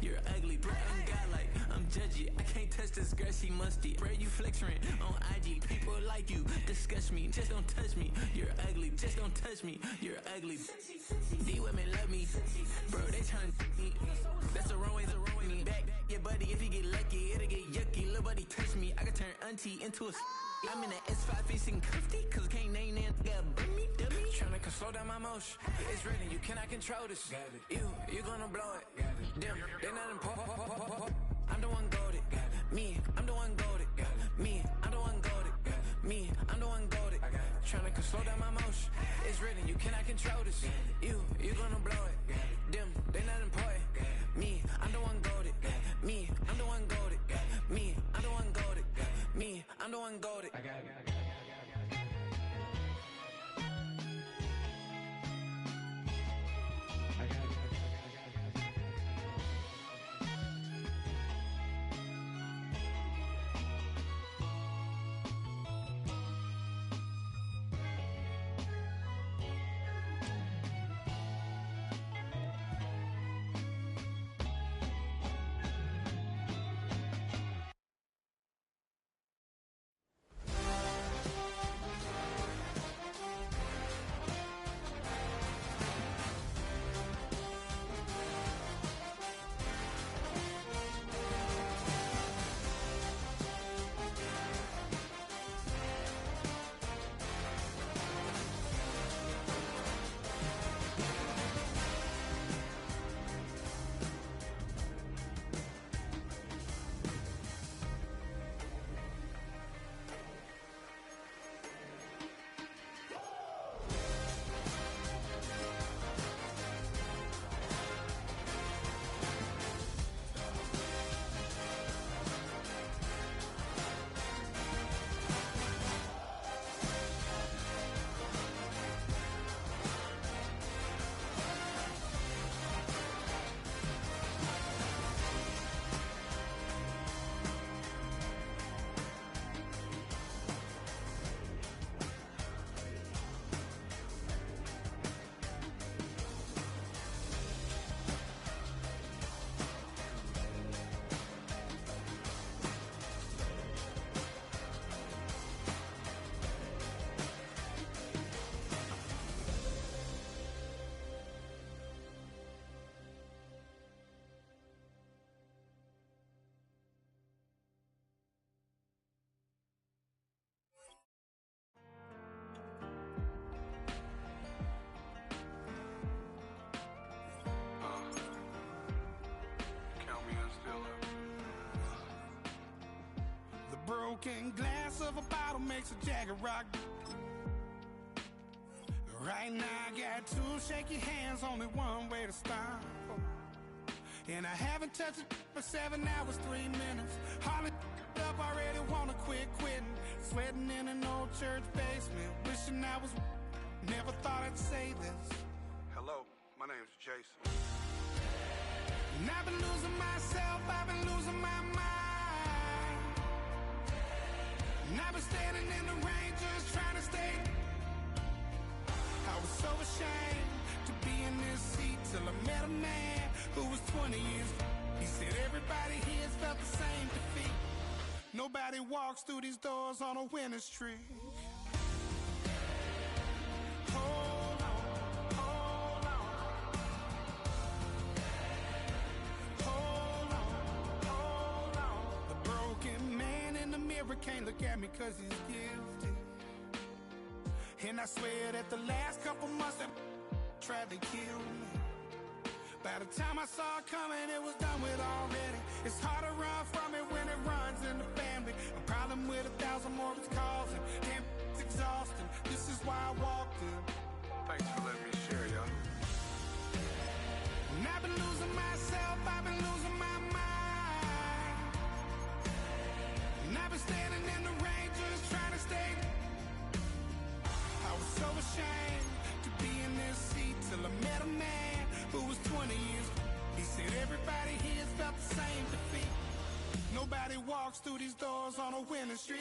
you're ugly. Bro, I'm godlike, I'm judgy. I can't touch this girl, she musty. Bro, you flexing on IG. People like you disgust me. Just don't touch me, you're ugly. Just don't touch me, you're ugly. These women love me, bro, they tryna me. That's the wrong way, back your buddy, if you get lucky, it'll get yucky. Little buddy touch me, I can turn auntie into a I'm in the S5 facing comfy, cause can't name that dummy. Tryna slow down my motion. It's written, you cannot control this. You gonna blow it. Them, they not important. I'm the one goated. Me, I'm the one goated. Me, I'm the one goated. Me, I'm the one goated. Tryna slow down my motion. It's written, you cannot control this. You gonna blow it. Them, they not important. Me, I'm the one goated. Me, I'm the one goated. Me, I'm the one goated. Me, I'm the one goated. I got it. Broken glass of a bottle makes a Jagger rock. Right now I got two shaky hands, only one way to stop. And I haven't touched it for 7 hours, 3 minutes. Hardly up, already wanna quit quitting. Sweating in an old church basement, wishing I was. Never thought I'd say this. Hello, my name's Jason. And I've been losing myself, I've been losing my mind. And I've been standing in the rain just trying to stay. I was so ashamed to be in this seat till I met a man who was 20 years. He said everybody here's felt the same defeat. Nobody walks through these doors on a winning streak. Hold on, hold on. Hold on, hold on. The broken man in the mirror can't look at me cause he's guilty. And I swear that the last couple months that tried to kill me. By the time I saw it coming, it was done with already. It's hard to run from it when it runs in the family. A problem with 1,000 mortgage calls and damn, it's exhausting. This is why I walked in. Thanks for letting me share, y'all. And I've been losing myself, I've been losing my mind. And I've been standing in the rain just trying to stay. I was so ashamed to be in this seat till I met a man who was 20 years. He said everybody here's felt the same defeat. Nobody walks through these doors on a winning streak.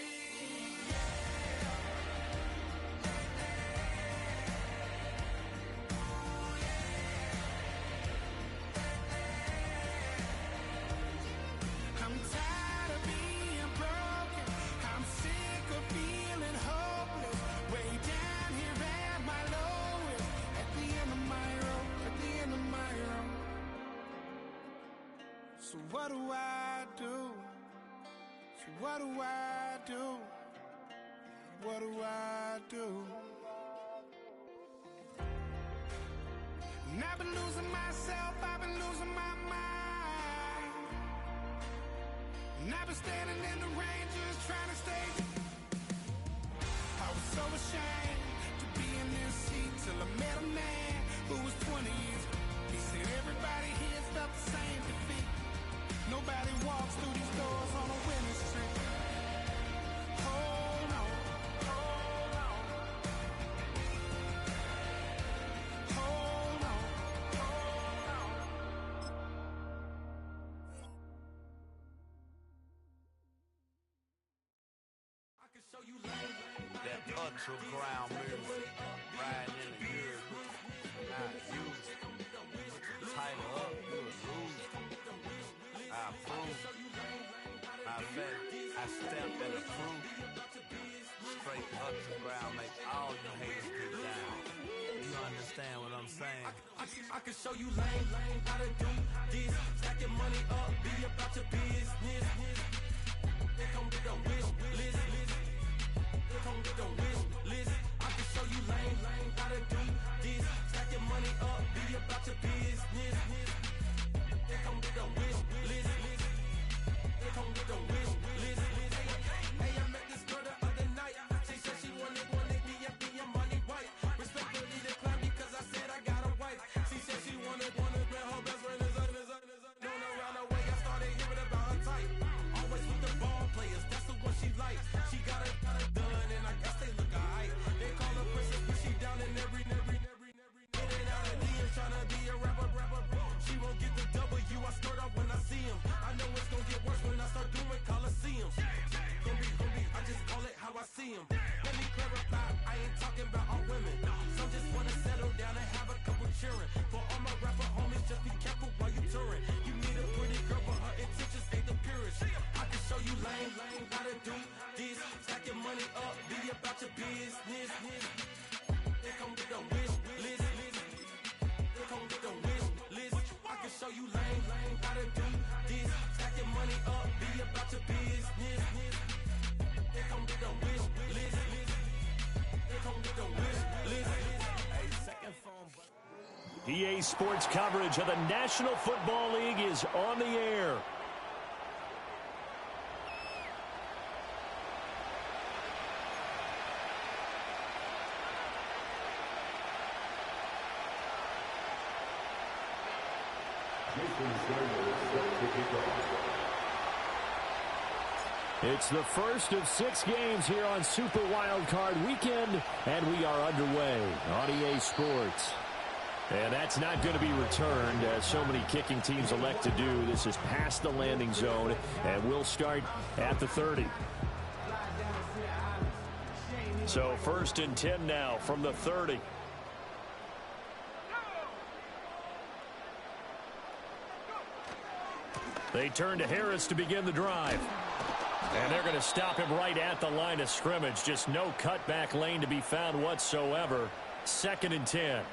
So what do I do? So what do I do? What do I do? And I've been losing myself, I've been losing my mind. And I've been standing in the rain just trying to stay. I was so ashamed to be in this seat till I met a man who was 20 years. He said everybody here felt the same defeat. Nobody walks through these doors on a winning streak. Hold on, hold on. Hold on, hold on. I can show you that ultra ground music, riding in the year, not used. Tighten up, you'll lose. I approve. I bet I stepped and approved. Straight ultra ground, make all you haters get down. You understand what I'm saying? I can show you lame, how to do this. Stack your money up, be about your business. They come with a wish list. They come with a wish list. I can show you lame, how to do this. Stack your money up, be about your business. They come with a wish list. They come with a wish list. Hey, I met this girl the other night. She said she wanted me and be a money wife. Respectfully declined because I said I got a wife. She said she wanted her best friend is known around the way. I started hearing about her type. Always with the ball players, that's the one she likes. She got it done, and I guess they look alright. They call her princess, but she down in every. In and out of DMs, trying to be a rapper. She won't get the W, I skirt off when I see him. I know it's gonna get worse when I start doing Coliseums. Gonna be, I just call it how I see him. Let me clarify, I ain't talking about all women. Some just wanna settle down and have a couple cheering. For all my rapper homies, just be careful while you touring. You need a pretty girl, but her intentions ain't the purest. I can show you lame, how to do this. Stack your money up, be about your business. They come with a wish list. They come with a wish list. I can show you lame, how to do this. Stack your money up, be about your business. They come with a wish list. They come with a wish list. Hey, second phone. EA Sports coverage of the National Football League is on the air. It's the first of 6 games here on Super Wildcard Weekend, and we are underway on EA Sports. And that's not going to be returned, as so many kicking teams elect to do. This is past the landing zone, and we'll start at the 30. So 1st and 10 now from the 30. They turn to Harris to begin the drive. And they're going to stop him right at the line of scrimmage. Just no cutback lane to be found whatsoever. 2nd and 10.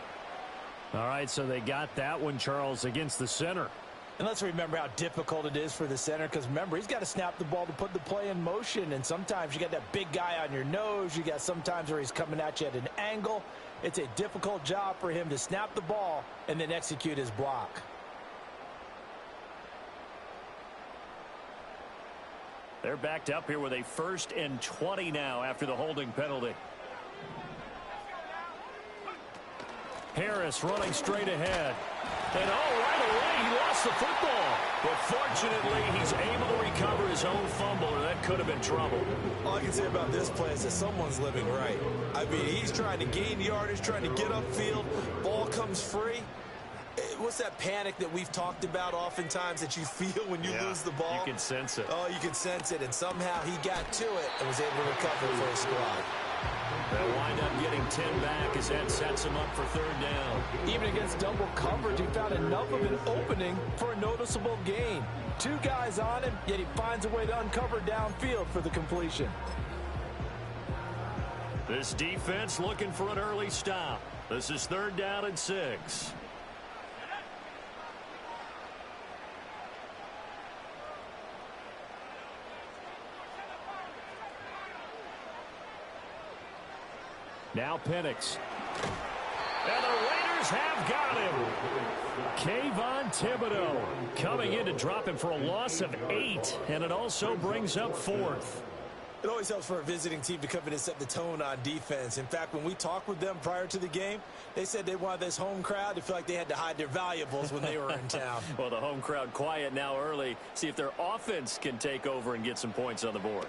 All right, so they got that one, Charles, against the center. And let's remember how difficult it is for the center, because remember, he's got to snap the ball to put the play in motion. And sometimes you got that big guy on your nose. You got sometimes where he's coming at you at an angle. It's a difficult job for him to snap the ball and then execute his block. They're backed up here with a 1st and 20 now after the holding penalty. Harris running straight ahead. And right away he lost the football. But fortunately he's able to recover his own fumble, or that could have been trouble. All I can say about this play is that someone's living right. I mean, he's trying to gain yardage, trying to get upfield. Ball comes free. What's that panic that we've talked about oftentimes that you feel when you lose the ball? You can sense it. Oh, you can sense it, and somehow he got to it and was able to recover for his squad. They'll wind up getting 10 back as that sets him up for 3rd down. Even against double coverage, he found enough of an opening for a noticeable gain. 2 guys on him, yet he finds a way to uncover downfield for the completion. This defense looking for an early stop. This is 3rd down and 6. Now Penix. And the Raiders have got him. Kayvon Thibodeau coming in to drop him for a loss of 8, and it also brings up 4th. It always helps for a visiting team to come in and set the tone on defense. In fact, when we talked with them prior to the game, they said they wanted this home crowd to feel like they had to hide their valuables when they were in town. Well, the home crowd quiet now early. See if their offense can take over and get some points on the board.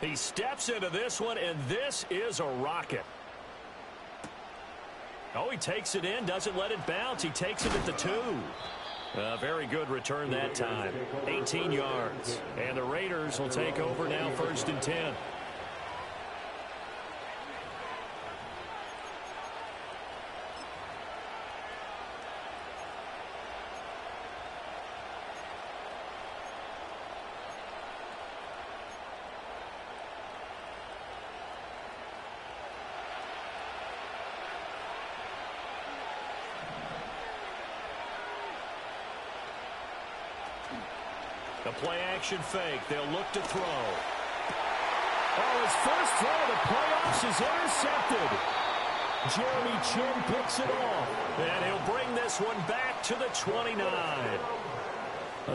He steps into this one, and this is a rocket. Oh, he takes it in, doesn't let it bounce. He takes it at the 2. Very good return that time. 18 yards. And the Raiders will take over now, 1st and 10. The play-action fake. They'll look to throw. Oh, his first throw of the playoffs is intercepted. Jeremy Chin picks it off. And he'll bring this one back to the 29.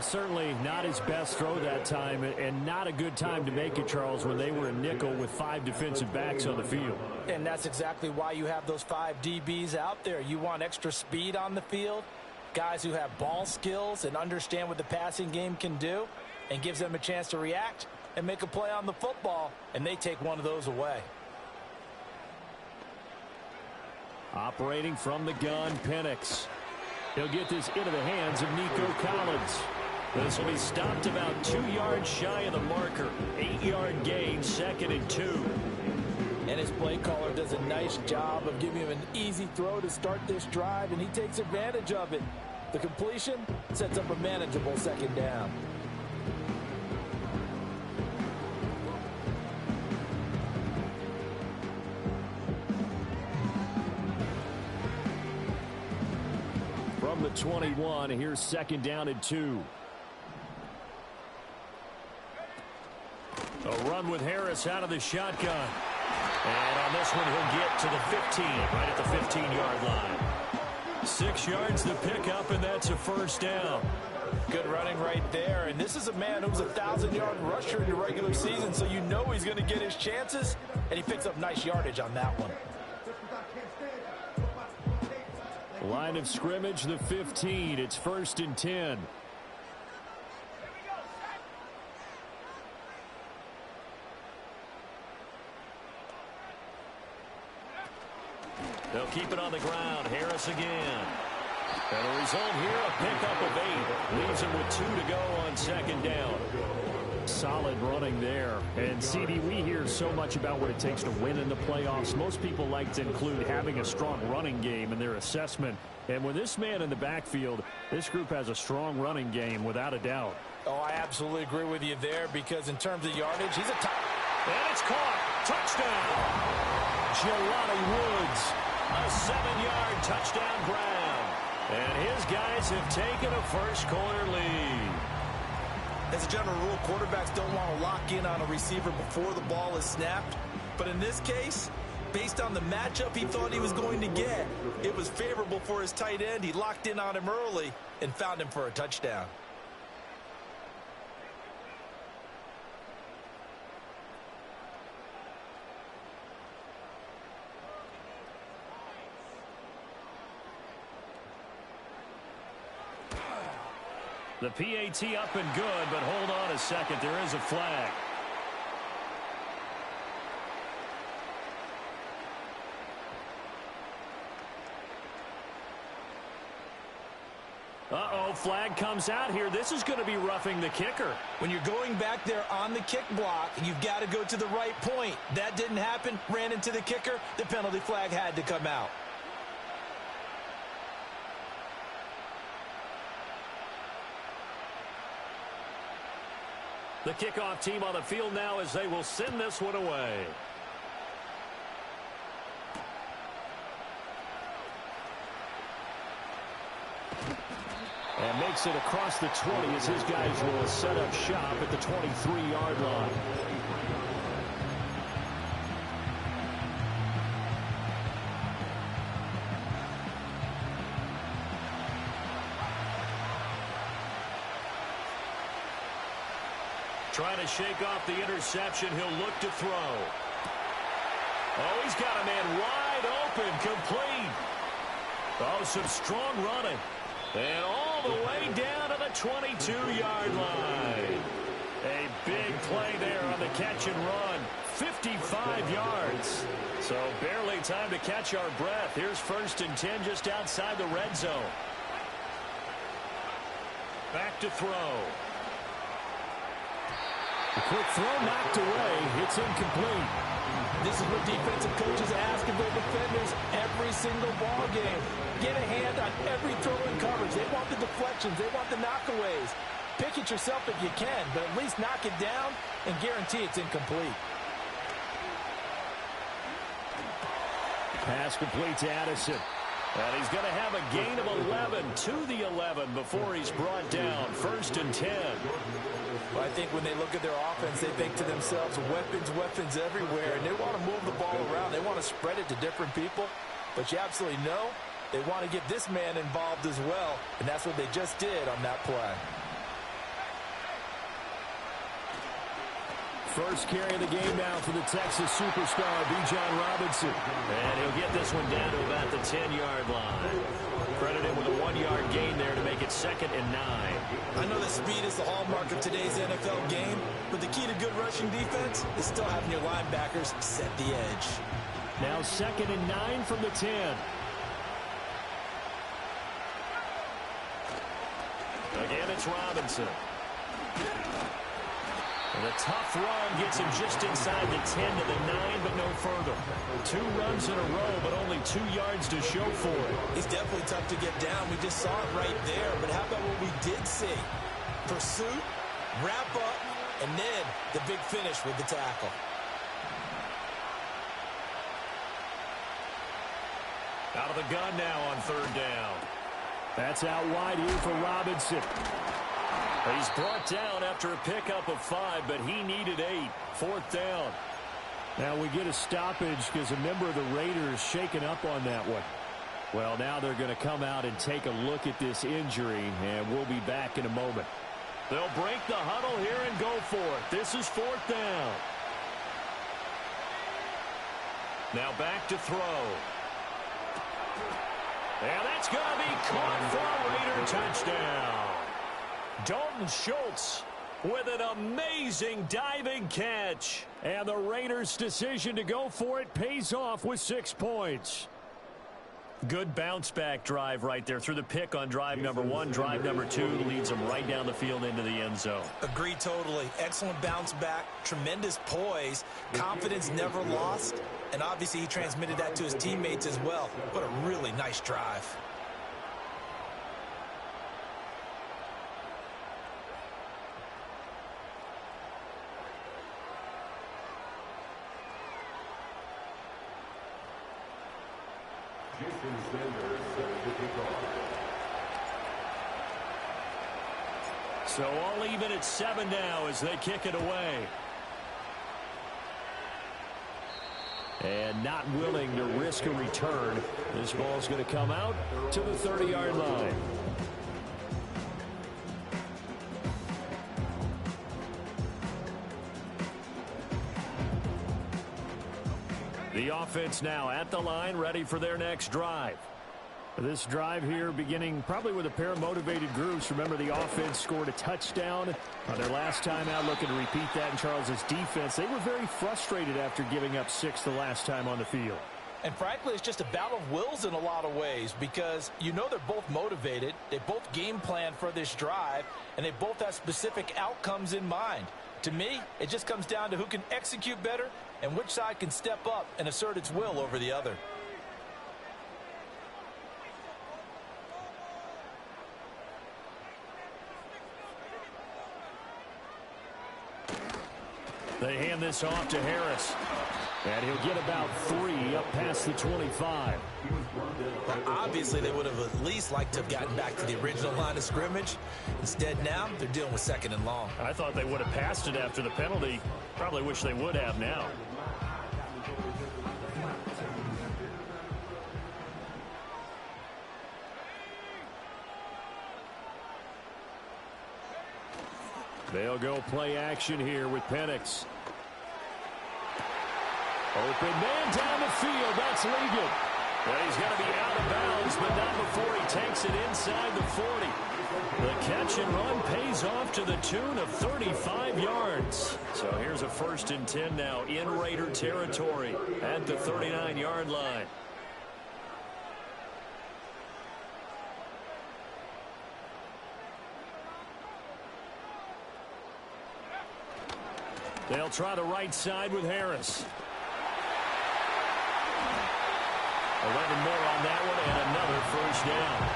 Certainly not his best throw that time, and not a good time to make it, Charles, when they were in nickel with 5 defensive backs on the field. And that's exactly why you have those 5 DBs out there. You want extra speed on the field. Guys who have ball skills and understand what the passing game can do, and gives them a chance to react and make a play on the football, and they take one of those away. Operating from the gun, Penix. He'll get this into the hands of Nico Collins. This will be stopped about 2 yards shy of the marker. 8-yard gain, 2nd and 2. And his play caller does a nice job of giving him an easy throw to start this drive, and he takes advantage of it. The completion sets up a manageable 2nd down. From the 21, here's 2nd down and 2. A run with Harris out of the shotgun. And on this one, he'll get to the 15, right at the 15-yard line. 6 yards to pick up, and that's a 1st down. Good running right there. And this is a man who's a 1,000-yard rusher in the regular season, so you know he's going to get his chances, and he picks up nice yardage on that one. Line of scrimmage, the 15. It's 1st and 10. They'll keep it on the ground. Harris again. And the result here, a pickup of 8. Leaves him with 2 to go on 2nd down. Solid running there. And, CD, we hear so much about what it takes to win in the playoffs. Most people like to include having a strong running game in their assessment. And with this man in the backfield, this group has a strong running game without a doubt. Oh, I absolutely agree with you there, because in terms of yardage, he's a top. And it's caught. Touchdown. Jelani Woods. A 7-yard touchdown grab. And his guys have taken a first-quarter lead. As a general rule, quarterbacks don't want to lock in on a receiver before the ball is snapped. But in this case, based on the matchup he thought he was going to get, it was favorable for his tight end. He locked in on him early and found him for a touchdown. The PAT up and good, but hold on a second. There is a flag. Uh-oh, flag comes out here. This is going to be roughing the kicker. When you're going back there on the kick block, you've got to go to the right point. That didn't happen. Ran into the kicker. The penalty flag had to come out. The kickoff team on the field now as they will send this one away. And makes it across the 20 as his guys will set up shop at the 23-yard line. Trying to shake off the interception. He'll look to throw. Oh, he's got a man wide open, complete. Oh, some strong running. And all the way down to the 22-yard line. A big play there on the catch and run. 55 yards. So barely time to catch our breath. Here's 1st and 10 just outside the red zone. Back to throw. A quick throw knocked away. It's incomplete. This is what defensive coaches ask of their defenders every single ball game. Get a hand on every throw in coverage. They want the deflections. They want the knockaways. Pick it yourself if you can, but at least knock it down and guarantee it's incomplete. Pass complete to Addison. And he's going to have a gain of 11 to the 11 before he's brought down. 1st and 10. Well, I think when they look at their offense, they think to themselves, weapons everywhere, and they want to move the ball around. They want to spread it to different people, but you absolutely know they want to get this man involved as well, and that's what they just did on that play. First carry of the game now for the Texas superstar, Bijan Robinson. And he'll get this one down to about the 10-yard line. Credited with a 1-yard gain there to make it 2nd and 9. I know that speed is the hallmark of today's NFL game, but the key to good rushing defense is still having your linebackers set the edge. Now 2nd and 9 from the 10. Again, it's Robinson. And a tough run gets him just inside the 10 to the 9, but no further. 2 runs in a row, but only 2 yards to show for it. He's definitely tough to get down. We just saw it right there. But how about what we did see? Pursuit, wrap up, and then the big finish with the tackle. Out of the gun now on 3rd down. That's out wide here for Robinson. He's brought down after a pickup of 5, but he needed 8. 4th down. Now we get a stoppage because a member of the Raiders shaken up on that one. Well, now they're going to come out and take a look at this injury, and we'll be back in a moment. They'll break the huddle here and go for it. This is 4th down. Now back to throw. And that's going to be caught for a Raider touchdown. Dalton Schultz with an amazing diving catch. And the Raiders' decision to go for it pays off with 6 points. Good bounce-back drive right there through the pick on drive number 1. Drive number 2 leads them right down the field into the end zone. Agree totally. Excellent bounce back, tremendous poise, confidence never lost, and obviously he transmitted that to his teammates as well. What a really nice drive. So all even at 7 now as they kick it away. And not willing to risk a return. This ball's going to come out to the 30-yard line. The offense now at the line, ready for their next drive. This drive here beginning probably with a pair of motivated groups. Remember, the offense scored a touchdown on their last time out, looking to repeat that in Charles's defense. They were very frustrated after giving up 6 the last time on the field. And frankly, it's just a battle of wills in a lot of ways because you know they're both motivated. They both game plan for this drive, and they both have specific outcomes in mind. To me, it just comes down to who can execute better and which side can step up and assert its will over the other. They hand this off to Harris. And he'll get about 3 up past the 25. Well, obviously, they would have at least liked to have gotten back to the original line of scrimmage. Instead, now they're dealing with 2nd and long. I thought they would have passed it after the penalty. Probably wish they would have now. They'll go play action here with Penix. Open man down the field. That's Ligon. But he's going to be out of bounds, but not before he takes it inside the 40. The catch and run pays off to the tune of 35 yards. So here's a 1st and 10 now in Raider territory at the 39-yard line. They'll try the right side with Harris. 11 more on that one and another 1st down.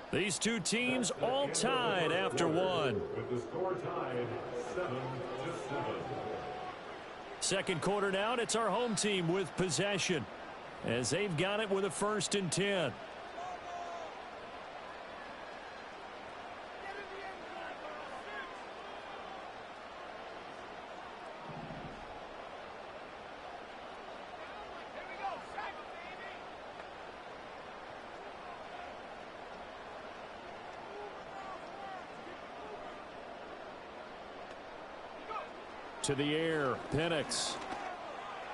These two teams all tied after one. With the score tied 7-7. Second quarter now, and it's our home team with possession as they've got it with a 1st and 10. To the air, Penix.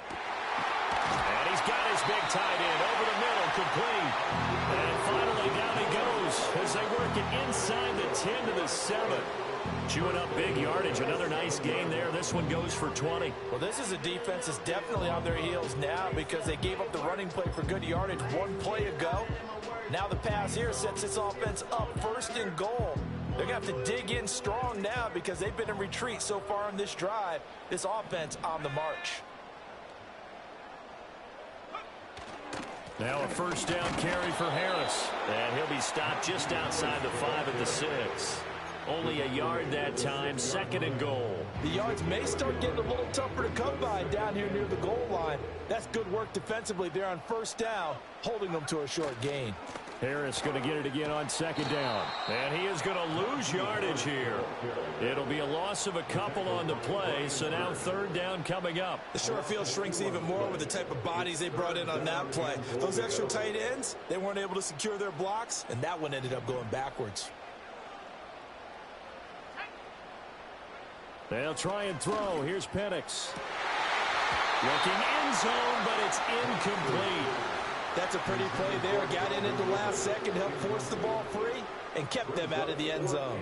And he's got his big tight end over the middle, complete. And finally down he goes as they work it inside the 10 to the 7. Chewing up big yardage. Another nice gain there. This one goes for 20. Well, this is a defense that's definitely on their heels now because they gave up the running play for good yardage one play ago. Now the pass here sets this offense up 1st and goal. They're going to have to dig in strong now because they've been in retreat so far in this drive. This offense on the march. Now a 1st down carry for Harris. And he'll be stopped just outside the 5 at the 6. Only a yard that time, 2nd and goal. The yards may start getting a little tougher to come by down here near the goal line. That's good work defensively there on 1st down, holding them to a short gain. Harris going to get it again on 2nd down. And he is going to lose yardage here. It'll be a loss of a couple on the play, so now 3rd down coming up. The short field shrinks even more with the type of bodies they brought in on that play. Those extra tight ends, they weren't able to secure their blocks, and that one ended up going backwards. They'll try and throw. Here's Penix. Looking end zone, but it's incomplete. That's a pretty play there. Got in at the last second, helped force the ball free, and kept them out of the end zone.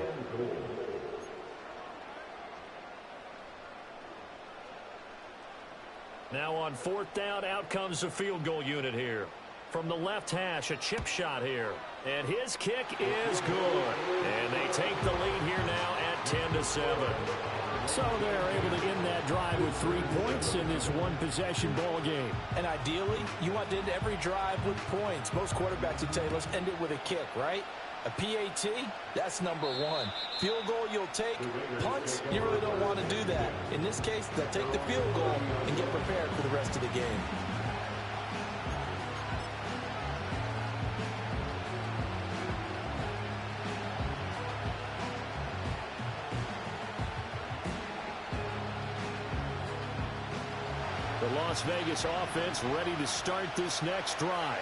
Now on 4th down, out comes the field goal unit here. From the left hash, a chip shot here. And his kick is good. And they take the lead here now at 10-7. So they're able to end that drive with 3 points in this one-possession ball game. And ideally, you want to end every drive with points. Most quarterbacks would tell you, let's end it with a kick, right? A PAT, that's number 1. Field goal you'll take. Punts, you really don't want to do that. In this case, they'll take the field goal and get prepared for the rest of the game. The Las Vegas offense ready to start this next drive.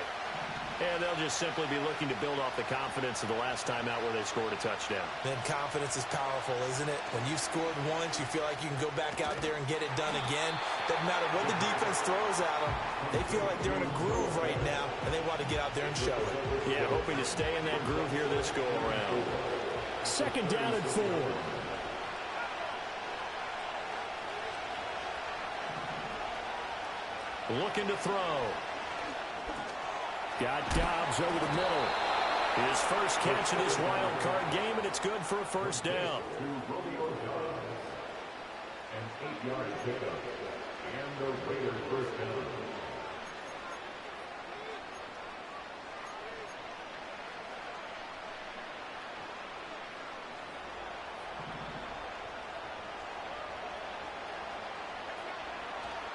And they'll just simply be looking to build off the confidence of the last time out where they scored a touchdown. Then confidence is powerful, isn't it? When you've scored once, you feel like you can go back out there and get it done again. Doesn't matter what the defense throws at them. They feel like they're in a groove right now, and they want to get out there and show it. Yeah, hoping to stay in that groove here this go-around. 2nd down and 4. Looking to throw. Got Dobbs over the middle. His first catch of this wild card game, and it's good for a 1st down. An 8-yard pickup. And the Raiders 1st down.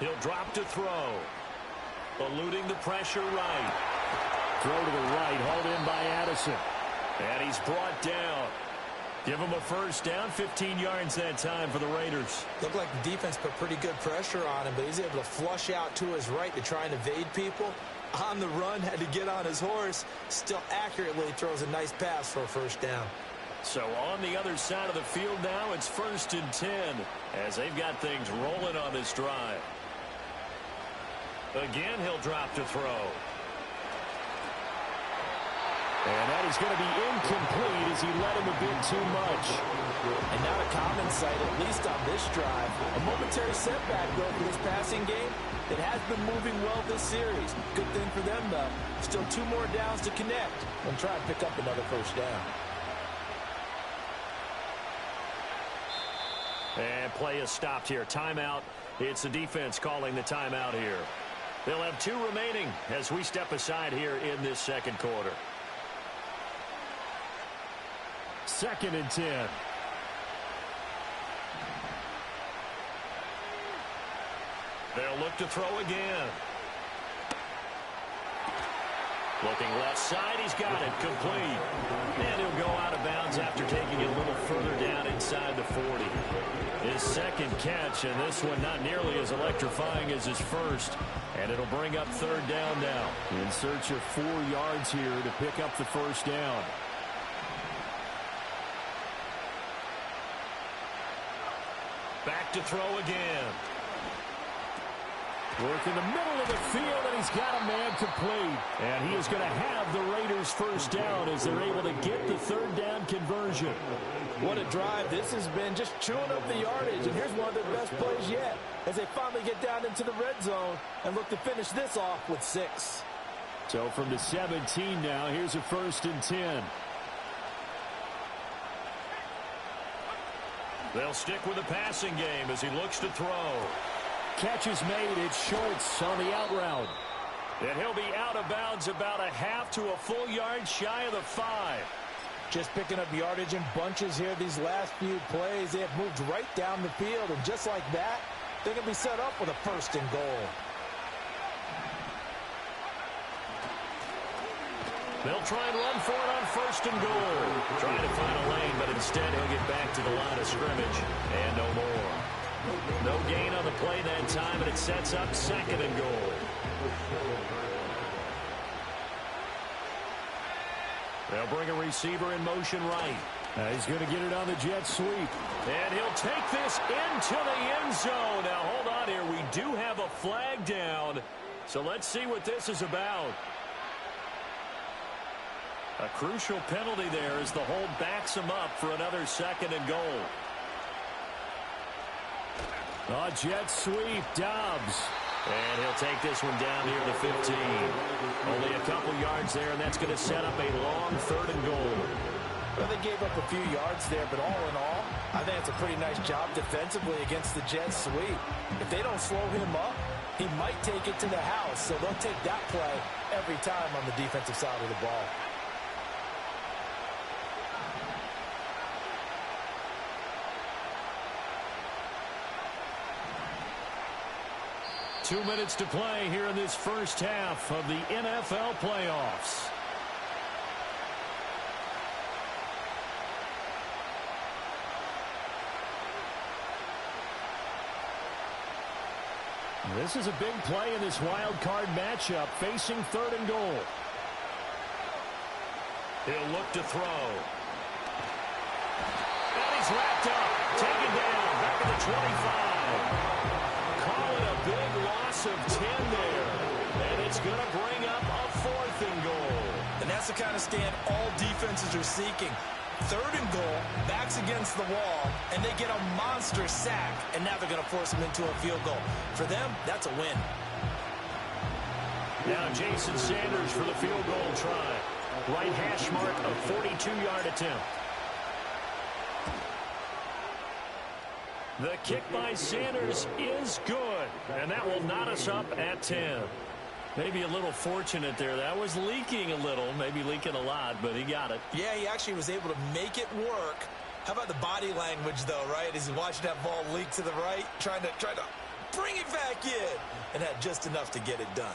He'll drop to throw. Eluding the pressure right. throw to the right, hauled in by Addison. And he's brought down. Give him a first down, 15 yards that time for the Raiders. Looked like the defense put pretty good pressure on him, but he's able to flush out to his right to try and evade people. On the run, had to get on his horse. Still accurately throws a nice pass for a first down. So on the other side of the field now, it's 1st and 10 as they've got things rolling on this drive. Again, he'll drop to throw. And that is going to be incomplete as he led him a bit too much. And not a common sight, at least on this drive. A momentary setback, though, for this passing game. It has been moving well this series. Good thing for them, though. Still 2 more downs to connect and try and pick up another first down. And play is stopped here. Timeout. It's the defense calling the timeout here. They'll have 2 remaining as we step aside here in this second quarter. 2nd and 10. They'll look to throw again. Looking left side, he's got it complete. And he'll go out of bounds after taking it a little further down inside the 40. His second catch, and this one not nearly as electrifying as his first. And it'll bring up 3rd down now. In search of 4 yards here to pick up the first down. Back to throw again. Work in the middle of the field, and he's got a man complete. And he is going to have the Raiders first down as they're able to get the 3rd down conversion. What a drive this has been, just chewing up the yardage. And here's one of their best plays yet as they finally get down into the red zone and look to finish this off with 6. So from the 17 now, here's a 1st and 10. They'll stick with the passing game as he looks to throw. Catch is made. It's Schultz on the out route. And he'll be out of bounds about a half to a full yard shy of the 5. Just picking up yardage in bunches here these last few plays. They have moved right down the field, and just like that, they're going to be set up with a 1st and goal. They'll try and run for it on 1st and goal. Trying to find a lane, but instead he'll get back to the line of scrimmage. And no more. No gain on the play that time, and it sets up 2nd and goal. They'll bring a receiver in motion right. He's going to get it on the jet sweep. And he'll take this into the end zone. Now, hold on here. We do have a flag down. So let's see what this is about. A crucial penalty there as the hold backs him up for another 2nd and goal. A jet sweep, Dobbs. And he'll take this one down near the 15. Only a couple yards there, and that's going to set up a long 3rd and goal. Well, they gave up a few yards there, but all in all, I think it's a pretty nice job defensively against the jet sweep. If they don't slow him up, he might take it to the house, so they'll take that play every time on the defensive side of the ball. Two minutes to play here in this first half of the NFL playoffs. This is a big play in this wild card matchup, facing 3rd and goal. He'll look to throw. And he's wrapped up, taken down, back at the 25. Call it a big loss of 10 there. And it's going to bring up a 4th and goal. And that's the kind of stand all defenses are seeking. 3rd and goal, backs against the wall, and they get a monster sack, and now they're going to force them into a field goal. For them, that's a win. Now Jason Sanders for the field goal try. Right hash mark, a 42-yard attempt. The kick by Sanders is good, and that will knot us up at 10. Maybe a little fortunate there. That was leaking a little, maybe leaking a lot, but he got it. Yeah, he actually was able to make it work. How about the body language, though, right? As he's watching that ball leak to the right, trying to bring it back in, and had just enough to get it done.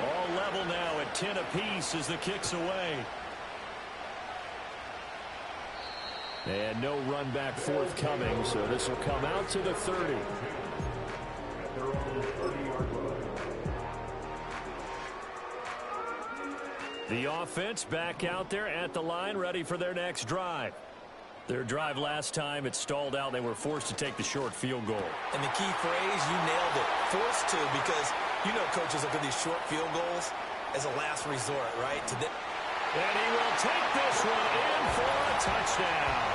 All level now at 10 apiece as the kick's away. And no run back forthcoming, so this will come out to the 30. The offense back out there at the line, ready for their next drive. Their drive last time, it stalled out. They were forced to take the short field goal. And the key phrase, you nailed it. Forced to, because you know coaches look at these short field goals as a last resort, right? And he will take this one in for a touchdown.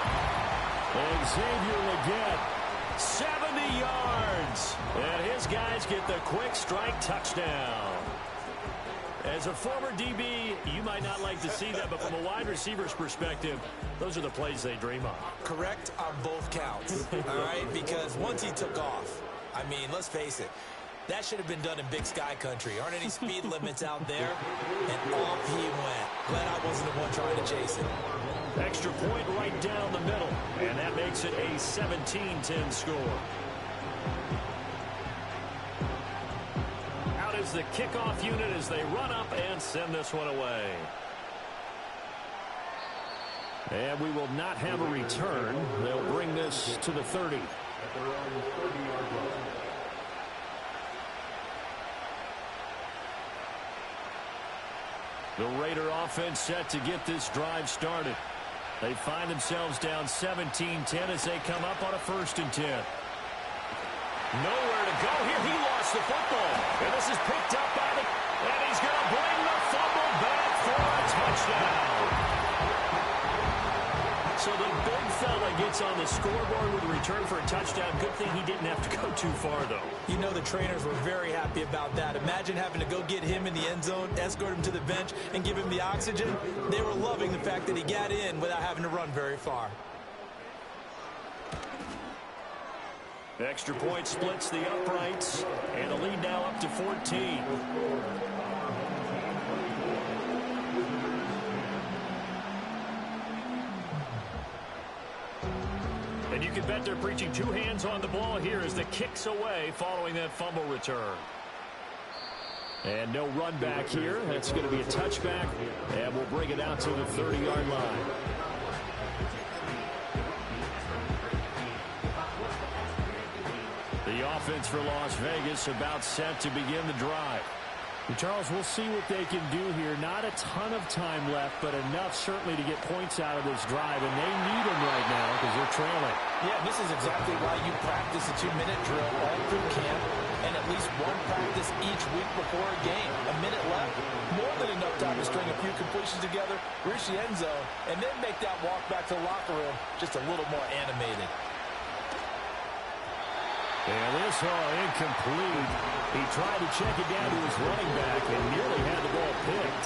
And Xavier Leggett, 70 yards. And his guys get the quick strike touchdown. As a former DB, you might not like to see that, but from a wide receiver's perspective, those are the plays they dream of. Correct on both counts, all right? Because once he took off, I mean, let's face it, that should have been done in Big Sky country. Aren't any speed limits out there? And off he went. Glad I wasn't the one trying to chase it. Extra point right down the middle, and that makes it a 17-10 score. Out is the kickoff unit as they run up and send this one away. And we will not have a return. They'll bring this to the 30. The Raider offense set to get this drive started. They find themselves down 17-10 as they come up on a 1st and 10. Nowhere to go here. He lost the football. And this is picked up by the... And he's going to bring the fumble back for a touchdown. So the big fella gets on the scoreboard with a return for a touchdown. Good thing he didn't have to go too far, though. You know the trainers were very happy about that. Imagine having to go get him in the end zone, escort him to the bench, and give him the oxygen. They were loving the fact that he got in without having to run very far. The extra point splits the uprights, and the lead now up to 14. And you can bet they're preaching two hands on the ball here as the kick's away following that fumble return. And no run back here. That's going to be a touchback, and we'll bring it out to the 30-yard line. The offense for Las Vegas about set to begin the drive. And Charles, we'll see what they can do here. Not a ton of time left, but enough certainly to get points out of this drive, and they need them right now because they're trailing. Yeah, this is exactly why you practice a 2-minute drill all through camp and at least one practice each week before a game. A minute left, more than enough time to string a few completions together, reach the end zone, and then make that walk back to the locker room just a little more animated. And this incomplete. He tried to check it down to his running back and nearly had the ball picked.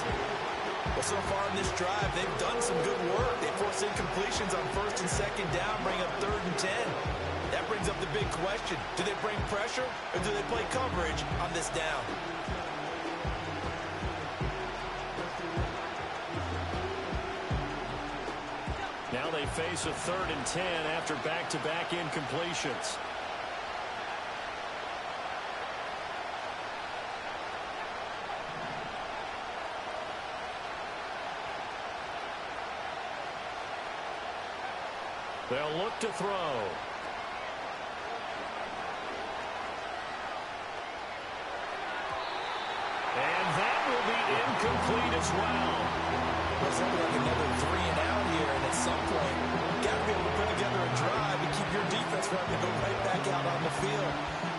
Well, so far in this drive, they've done some good work. They force incompletions on 1st and 2nd down, bring up 3rd and 10. That brings up the big question. Do they bring pressure or do they play coverage on this down? Now they face a 3rd and 10 after back-to-back incompletions. They'll look to throw. And that will be incomplete as well. Well, something like another 3 and out here, and at some point, you got to be able to put together a drive and keep your defense from having to go right back out on the field.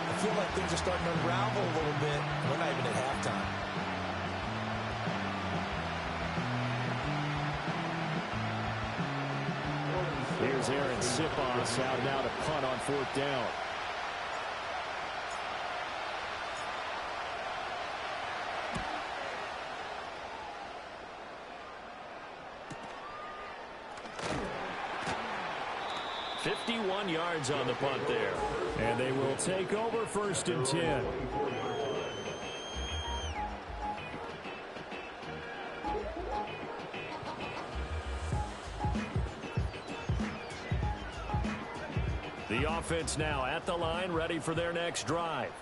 I feel like things are starting to unravel a little bit. We're not even at halftime. Here's Aaron Sipos out now to punt on 4th down. .51 yards on the punt there. And they will take over 1st and 10. The offense now at the line, ready for their next drive.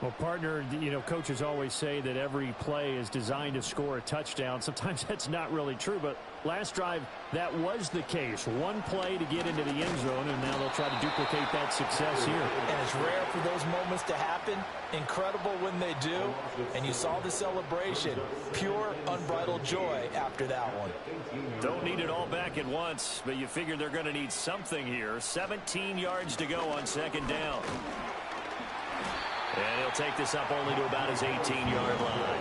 Well, partner, coaches always say that every play is designed to score a touchdown. Sometimes that's not really true, but last drive, that was the case. One play to get into the end zone, and now they'll try to duplicate that success here. And it's rare for those moments to happen. Incredible when they do. And you saw the celebration. Pure, unbridled joy after that one. Don't need it all back at once, but you figure they're going to need something here. 17 yards to go on second down. And he'll take this up only to about his 18-yard line.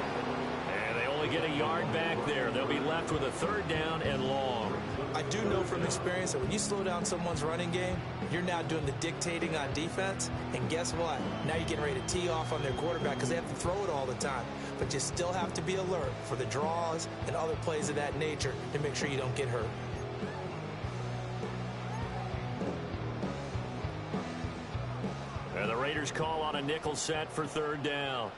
And they only get a yard back there. They'll be left with a third down and long. I do know from experience that when you slow down someone's running game, you're now doing the dictating on defense. And guess what? Now you're getting ready to tee off on their quarterback because they have to throw it all the time. But you still have to be alert for the draws and other plays of that nature to make sure you don't get hurt. And the Raiders call on a nickel set for third down.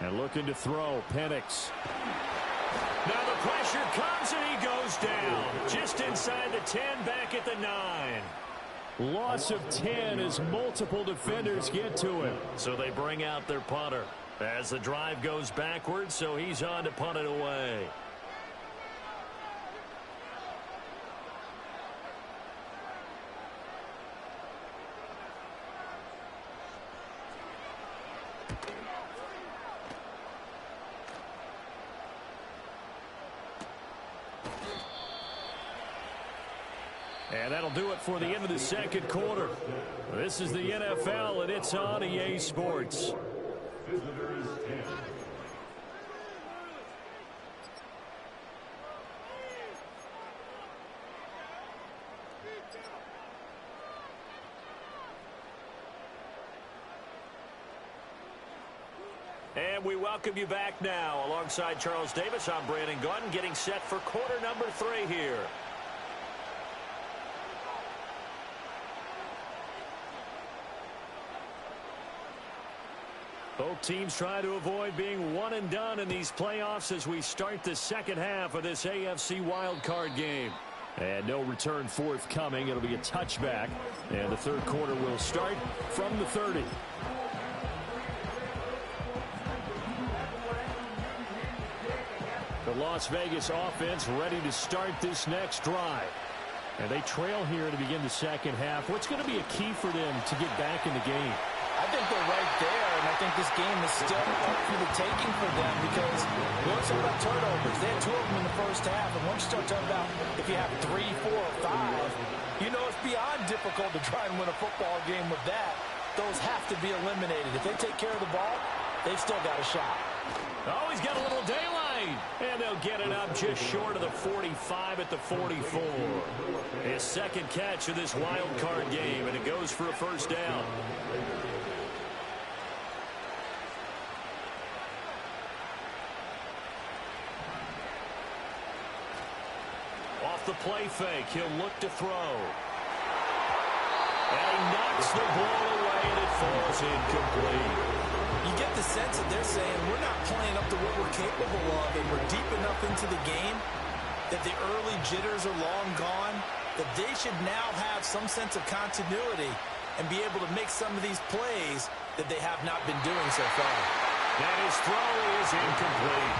And looking to throw, Penix. Now the pressure comes and he goes down. Just inside the 10, back at the 9. Loss of 10 as multiple defenders get to him. So they bring out their punter as the drive goes backwards, so he's on to punt it away. And that'll do it for the end of the second quarter. This is the NFL, and it's on EA Sports. Visitors 10. And we welcome you back now. Alongside Charles Davis, I'm Brandon Gunn, getting set for quarter number 3 here. Both teams try to avoid being one and done in these playoffs as we start the second half of this AFC Wildcard game. And no return forthcoming. It'll be a touchback. And the third quarter will start from the 30. The Las Vegas offense ready to start this next drive. And they trail here to begin the second half. What's going to be a key for them to get back in the game? I think they're right there, and I think this game is still up for the taking for them because we always talk about turnovers. They had 2 of them in the first half, and once you start talking about if you have 3, 4, or 5, you know it's beyond difficult to try and win a football game with that. Those have to be eliminated. If they take care of the ball, they've still got a shot. Oh, he's got a little daylight. And they'll get it up just short of the 45 at the 44. His second catch of this wild card game, and it goes for a first down. Off the play fake, he'll look to throw. And he knocks the ball away, and it falls incomplete. You get the sense that they're saying we're not playing up to what we're capable of, and we're deep enough into the game that the early jitters are long gone, that they should now have some sense of continuity and be able to make some of these plays that they have not been doing so far. And his throw is incomplete.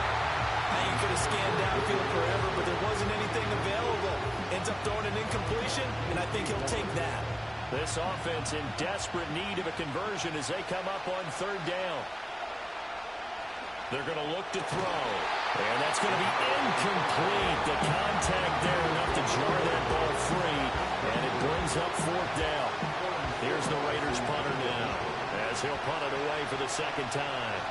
Now you could have scanned downfield forever, but there wasn't anything available. Ends up throwing an incompletion, and I think he'll take that. This offense in desperate need of a conversion as they come up on third down. They're going to look to throw. And that's going to be incomplete. The contact there enough to jar that ball free. And it brings up fourth down. Here's the Raiders punter now as he'll punt it away for the second time.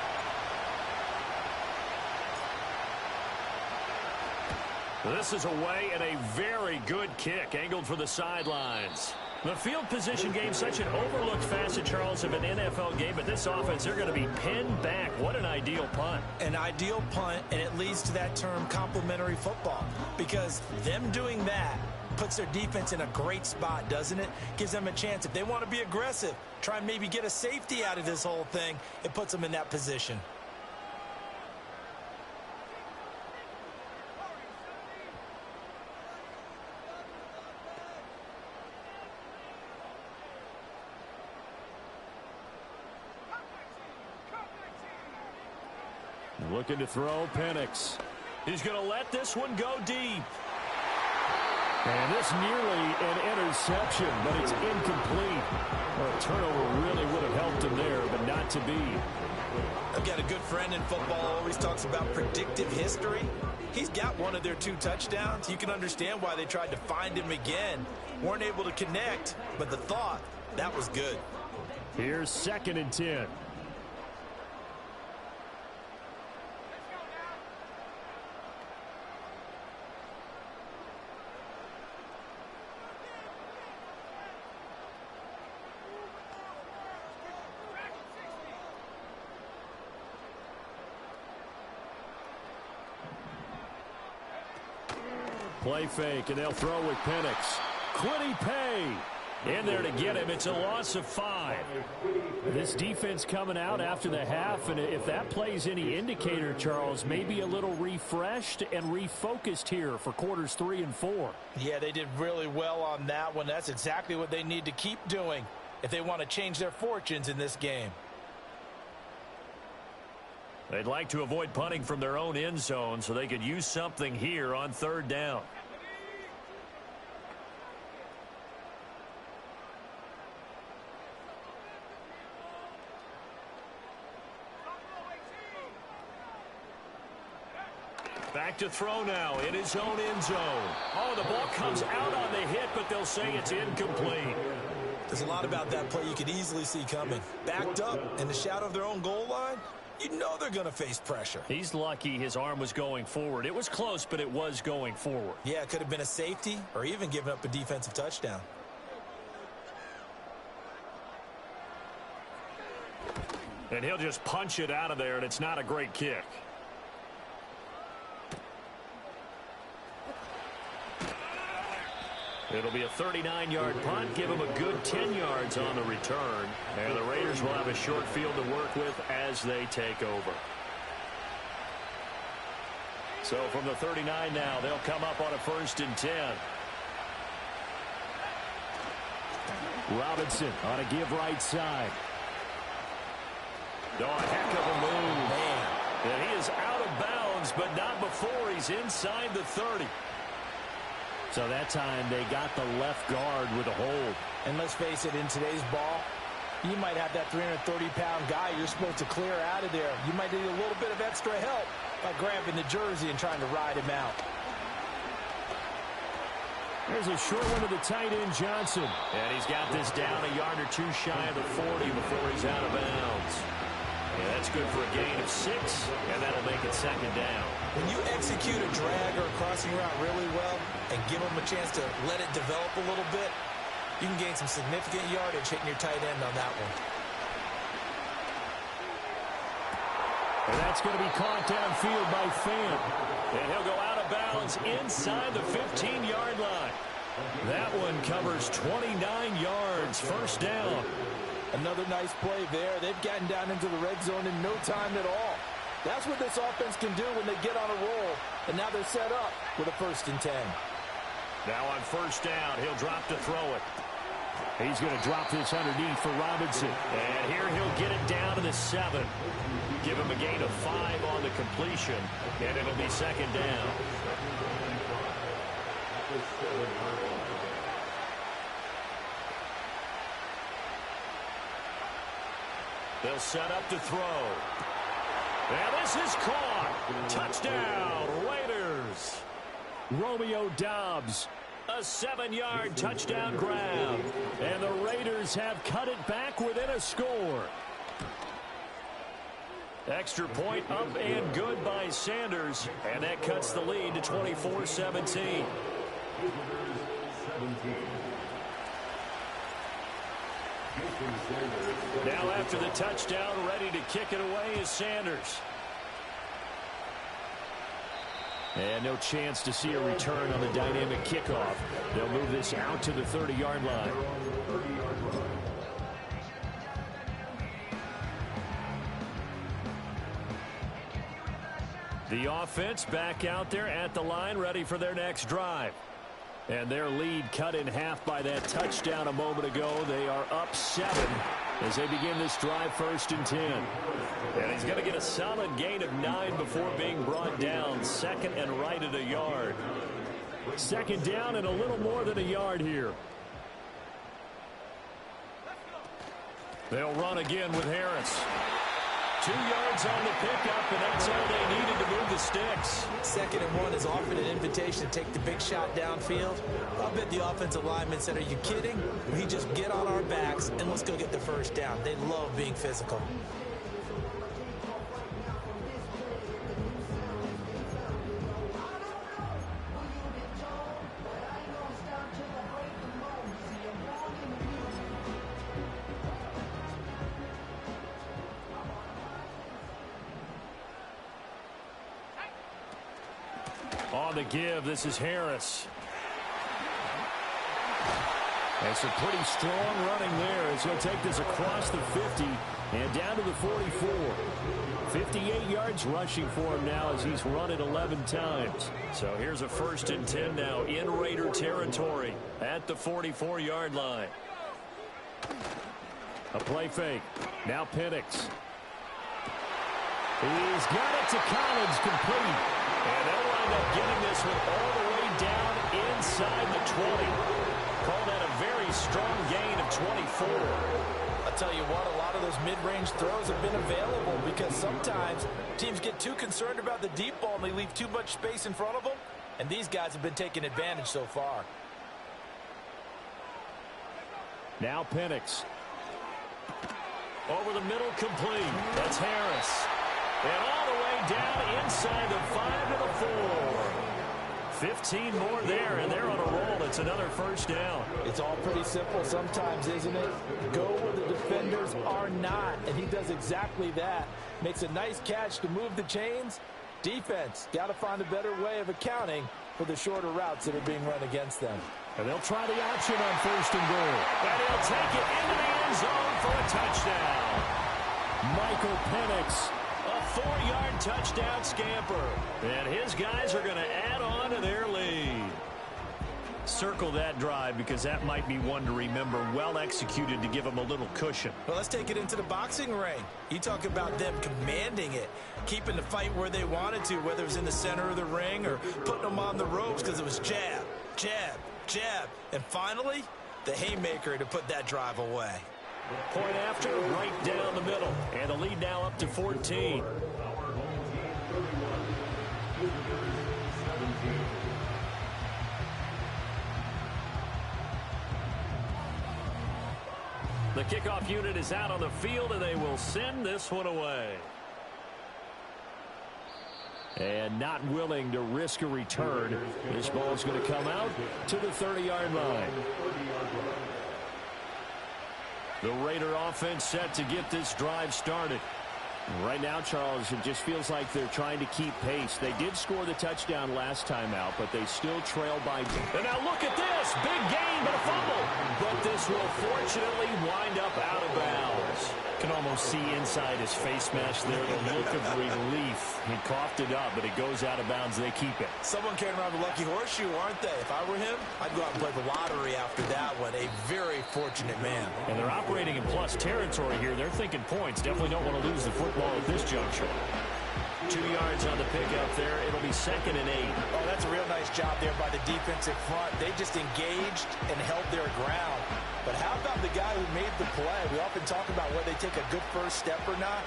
This is away and a very good kick angled for the sidelines. The field position game, such an overlooked facet, Charles, of an NFL game, but this offense, they're going to be pinned back. What an ideal punt. An ideal punt, and it leads to that term complementary football, because them doing that puts their defense in a great spot, doesn't it? Gives them a chance. If they want to be aggressive, try and maybe get a safety out of this whole thing, it puts them in that position. Looking to throw, Penix. He's going to let this one go deep. And this nearly an interception, but it's incomplete. Well, a turnover really would have helped him there, but not to be. I've got a good friend in football, always talks about predictive history. He's got one of their 2 touchdowns. You can understand why they tried to find him again. Weren't able to connect, but the thought, that was good. Here's 2nd and 10. Play fake, and they'll throw with Penix. Quiddy Pay in there to get him. It's a loss of 5. This defense coming out after the half, and if that plays any indicator, Charles, maybe a little refreshed and refocused here for quarters 3 and 4. Yeah, they did really well on that one. That's exactly what they need to keep doing if they want to change their fortunes in this game. They'd like to avoid punting from their own end zone so they could use something here on 3rd down. Back to throw now in his own end zone. Oh, the ball comes out on the hit, but they'll say it's incomplete. There's a lot about that play you could easily see coming. Backed up in the shadow of their own goal line, you know they're going to face pressure. He's lucky his arm was going forward. It was close, but it was going forward. Yeah, it could have been a safety or even given up a defensive touchdown. And he'll just punch it out of there, and it's not a great kick. It'll be a 39-yard punt, give him a good 10 yards on the return. And the Raiders will have a short field to work with as they take over. So from the 39 now, they'll come up on a 1st and 10. Robinson on a give right side. Oh, a heck of a move. Man. And he is out of bounds, but not before he's inside the 30. So that time they got the left guard with a hold. And let's face it, in today's ball, you might have that 330-pound guy you're supposed to clear out of there. You might need a little bit of extra help by grabbing the jersey and trying to ride him out. There's a short one to the tight end, Johnson. And he's got this down a yard or 2 shy of the 40 before he's out of bounds. Yeah, that's good for a gain of 6, and that'll make it 2nd down. When you execute a drag or a crossing route really well and give them a chance to let it develop a little bit, you can gain some significant yardage hitting your tight end on that one. And that's going to be caught downfield by Fant. And he'll go out of bounds inside the 15-yard line. That one covers 29 yards, 1st down. Another nice play there. They've gotten down into the red zone in no time at all. That's what this offense can do when they get on a roll. And now they're set up with a 1st and 10. Now on 1st down, he'll drop to throw it. He's going to drop this underneath for Robinson. And here he'll get it down to the 7. Give him a gain of 5 on the completion. And it'll be 2nd down. They'll set up to throw. And this is caught. Touchdown, Raiders. Romeo Doubs, a 7-yard touchdown grab. And the Raiders have cut it back within a score. Extra point up and good by Sanders. And that cuts the lead to 24-17. Now after the touchdown, ready to kick it away is Sanders. And no chance to see a return on the dynamic kickoff. They'll move this out to the 30-yard line. The offense back out there at the line, ready for their next drive. And their lead cut in half by that touchdown a moment ago. They are up 7 as they begin this drive, 1st and 10. And he's going to get a solid gain of 9 before being brought down. Second and right at a yard. Second down and a little more than a yard here. They'll run again with Harris. 2 yards on the pickup, and that's all they needed to move the sticks. 2nd and 1 is offered an invitation to take the big shot downfield. I'll bet the offensive lineman said, are you kidding? We just get on our backs and let's go get the first down. They love being physical. On the give, this is Harris. And some pretty strong running there as he'll take this across the 50 and down to the 44. 58 yards rushing for him now as he's run it 11 times. So here's a 1st and 10 now in Raider territory at the 44-yard line. A play fake. Now Penix. He's got it to Collins, complete. And they'll wind up getting this one all the way down inside the 20. Call that a very strong gain of 24. I'll tell you what, a lot of those mid-range throws have been available because sometimes teams get too concerned about the deep ball and they leave too much space in front of them. And these guys have been taking advantage so far. Now Penix. Over the middle, complete. That's Harris. And all the way down inside the 5 to the 4. 15 more there, and they're on a roll. It's another 1st down. It's all pretty simple sometimes, isn't it? Go where the defenders are not, and he does exactly that. Makes a nice catch to move the chains. Defense, got to find a better way of accounting for the shorter routes that are being run against them. And they'll try the option on 1st and goal. And he'll take it into the end zone for a touchdown. Michael Penix. A 4-yard touchdown scamper. And his guys are going to add on to their lead. Circle that drive because that might be one to remember. Well executed to give them a little cushion. Well, let's take it into the boxing ring. You talk about them commanding it, keeping the fight where they wanted to, whether it was in the center of the ring or putting them on the ropes because it was jab, jab, jab. And finally, the haymaker to put that drive away. Point after, right down the middle. And the lead now up to 14. The kickoff unit is out on the field, and they will send this one away. And not willing to risk a return. This ball is going to come out to the 30-yard line. The Raider offense set to get this drive started. Right now, Charles, it just feels like they're trying to keep pace. They did score the touchdown last time out, but they still trail by. And now look at this. Big gain, but a fumble. But this will fortunately wind up out of bounds. Can almost see inside his face mask there the look of relief. He coughed it up, but it goes out of bounds. They keep it. Someone came around the lucky horseshoe, aren't they? If I were him, I'd go out and play the lottery after that one. A very fortunate man. And they're operating in plus territory here. They're thinking points. Definitely don't want to lose the football at this juncture. 2 yards on the pickup there. It'll be 2nd and 8. Oh, that's a real nice job there by the defensive front. They just engaged and held their ground. But how about the guy who made the play? We often talk about whether they take a good first step or not.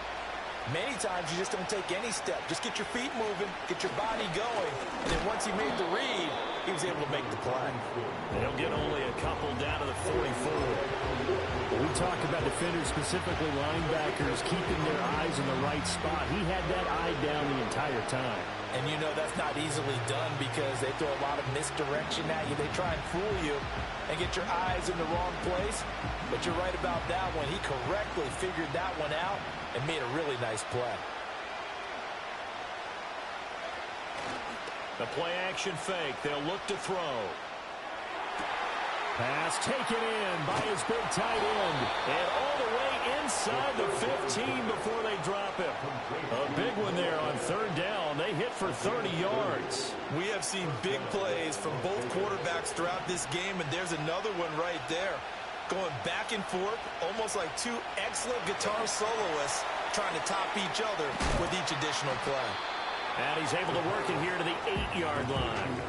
Many times you just don't take any step. Just get your feet moving, get your body going. And then once he made the read, he was able to make the play. They'll get only a couple down to the 44. We talk about defenders, specifically linebackers, keeping their eyes in the right spot. He had that eye down the entire time. And you know that's not easily done because they throw a lot of misdirection at you. They try and fool you and get your eyes in the wrong place. But you're right about that one. He correctly figured that one out and made a really nice play. The play action fake. They'll look to throw. Pass taken in by his big tight end. And all the way inside the 15 before they drop him. A big one there on third down. They hit for 30 yards. We have seen big plays from both quarterbacks throughout this game, and there's another one right there. Going back and forth, almost like two excellent guitar soloists trying to top each other with each additional play. And he's able to work it here to the 8-yard line.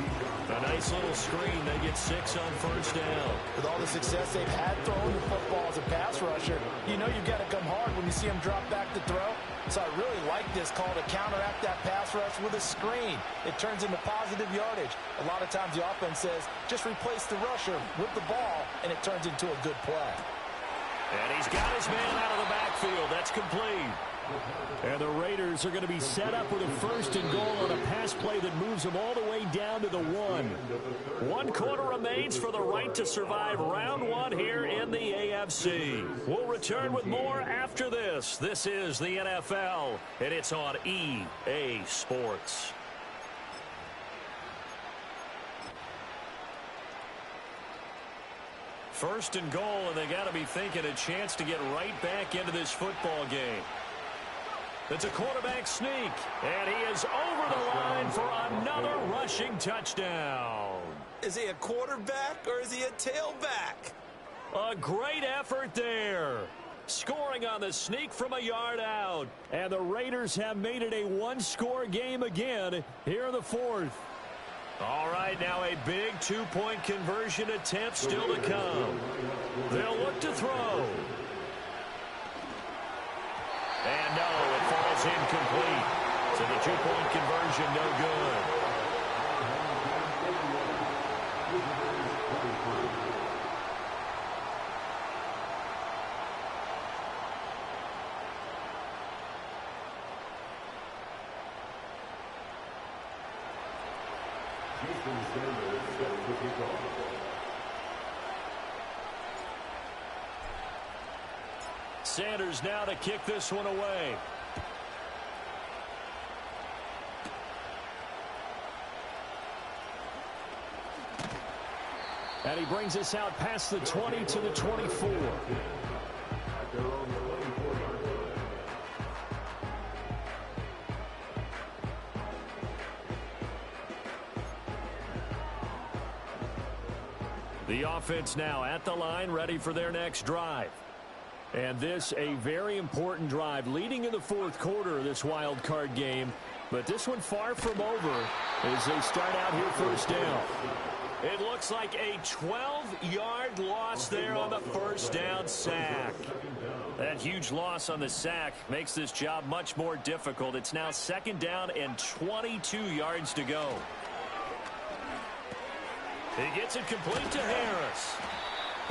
A nice little screen. They get 6 on first down. With all the success they've had throwing the football as a pass rusher, you know you've got to come hard when you see them drop back to throw. So I really like this call to counteract that pass rush with a screen. It turns into positive yardage. A lot of times the offense says, just replace the rusher with the ball, and it turns into a good play. And he's got his man out of the backfield. That's complete. And the Raiders are going to be set up with a first and goal on a pass play that moves them all the way down to the 1. 1 quarter remains for the right to survive round 1 here in the AFC. We'll return with more after this. This is the NFL, and it's on EA Sports. First and goal, and they got to be thinking a chance to get right back into this football game. It's a quarterback sneak, and he is over the line for another rushing touchdown. Is he a quarterback or is he a tailback? A great effort there. Scoring on the sneak from a yard out. And the Raiders have made it a one-score game again here in the fourth. All right, now a big two-point conversion attempt still to come. They'll look to throw. And no, it falls incomplete. So the two-point conversion no good. Sanders now to kick this one away. And he brings us out past the 20 to the 24. The offense now at the line, ready for their next drive. And this a very important drive leading in the fourth quarter of this wild card game. But this one far from over as they start out here first down. It looks like a 12-yard loss there on the first down sack. That huge loss on the sack makes this job much more difficult. It's now second down and 22 yards to go. He gets it complete to Harris.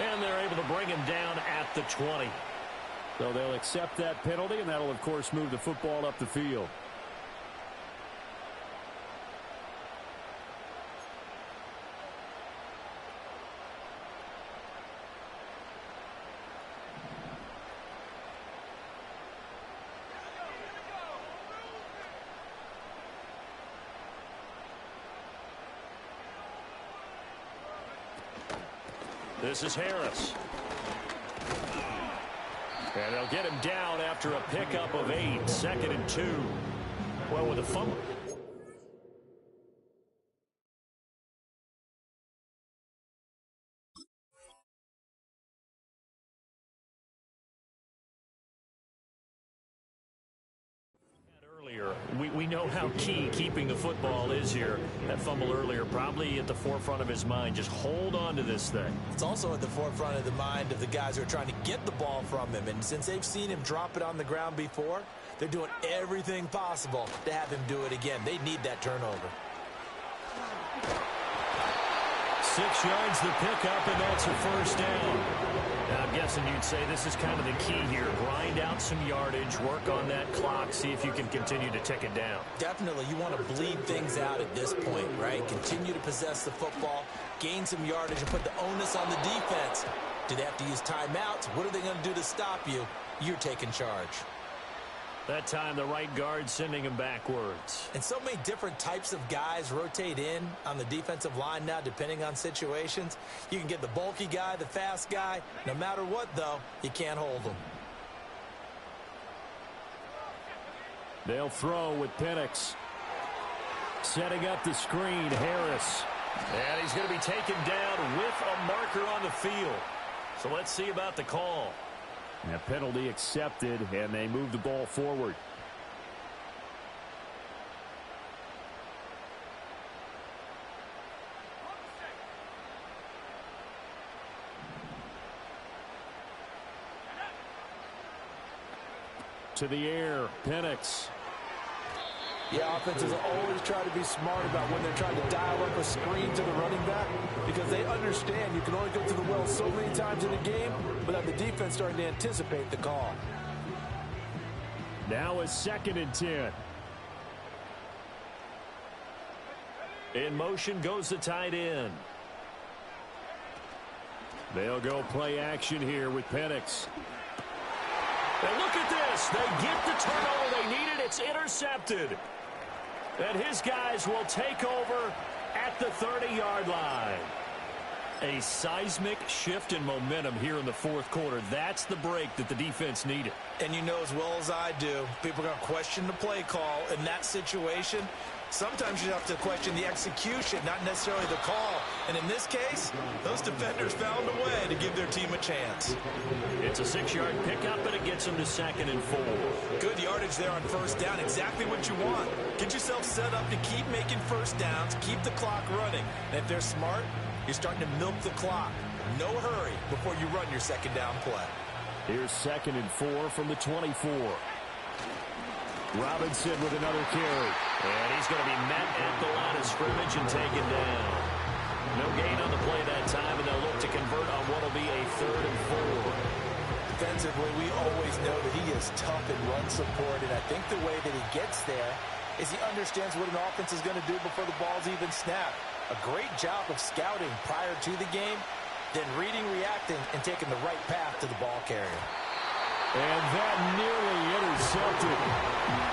And they're able to bring him down at the 20. So they'll accept that penalty, and that'll, of course, move the football up the field. This is Harris. And they'll get him down after a pickup of 8, 2nd and 2. Well, with a fumble. We know how key keeping the football is here. That fumble earlier probably at the forefront of his mind. Just hold on to this thing. It's also at the forefront of the mind of the guys who are trying to get the ball from him. And since they've seen him drop it on the ground before, they're doing everything possible to have him do it again. They need that turnover. 6 yards the pickup, and that's a first down. Now, I'm guessing you'd say this is kind of the key here. Grind out some yardage, work on that clock, see if you can continue to tick it down. Definitely, you want to bleed things out at this point, right? Continue to possess the football, gain some yardage, and put the onus on the defense. Do they have to use timeouts? What are they going to do to stop you? You're taking charge. That time the right guard sending him backwards. And so many different types of guys rotate in on the defensive line now, depending on situations. You can get the bulky guy, the fast guy. No matter what, though, you can't hold them. They'll throw with Penix. Setting up the screen, Harris. And he's going to be taken down with a marker on the field. So let's see about the call. A penalty accepted, and they move the ball forward. To the air, Penix. Yeah, offenses always try to be smart about when they're trying to dial up a screen to the running back, because they understand you can only go to the well so many times in a game without the defense starting to anticipate the call. Now a 2nd and 10. In motion goes the tight end. They'll go play action here with Penix. And look at this. They get the turnover they needed. It's intercepted. And his guys will take over at the 30-yard line. A seismic shift in momentum here in the 4th quarter. That's the break that the defense needed. And you know as well as I do, people are going to question the play call in that situation. Sometimes you have to question the execution, not necessarily the call. And in this case, those defenders found a way to give their team a chance. It's a 6-yard pickup, and it gets them to 2nd and 4. Good yardage there on 1st down. Exactly what you want. Get yourself set up to keep making 1st downs, keep the clock running. And if they're smart, you're starting to milk the clock. No hurry before you run your 2nd down play. Here's 2nd and 4 from the 24. Robinson with another carry. And he's going to be met at the line of scrimmage and taken down. No gain on the play that time, and they'll look to convert on what will be a 3rd and 4. Defensively, we always know that he is tough in run support, and I think the way that he gets there is he understands what an offense is going to do before the ball's even snapped. A great job of scouting prior to the game, then reading, reacting, and taking the right path to the ball carrier. And that nearly intercepted.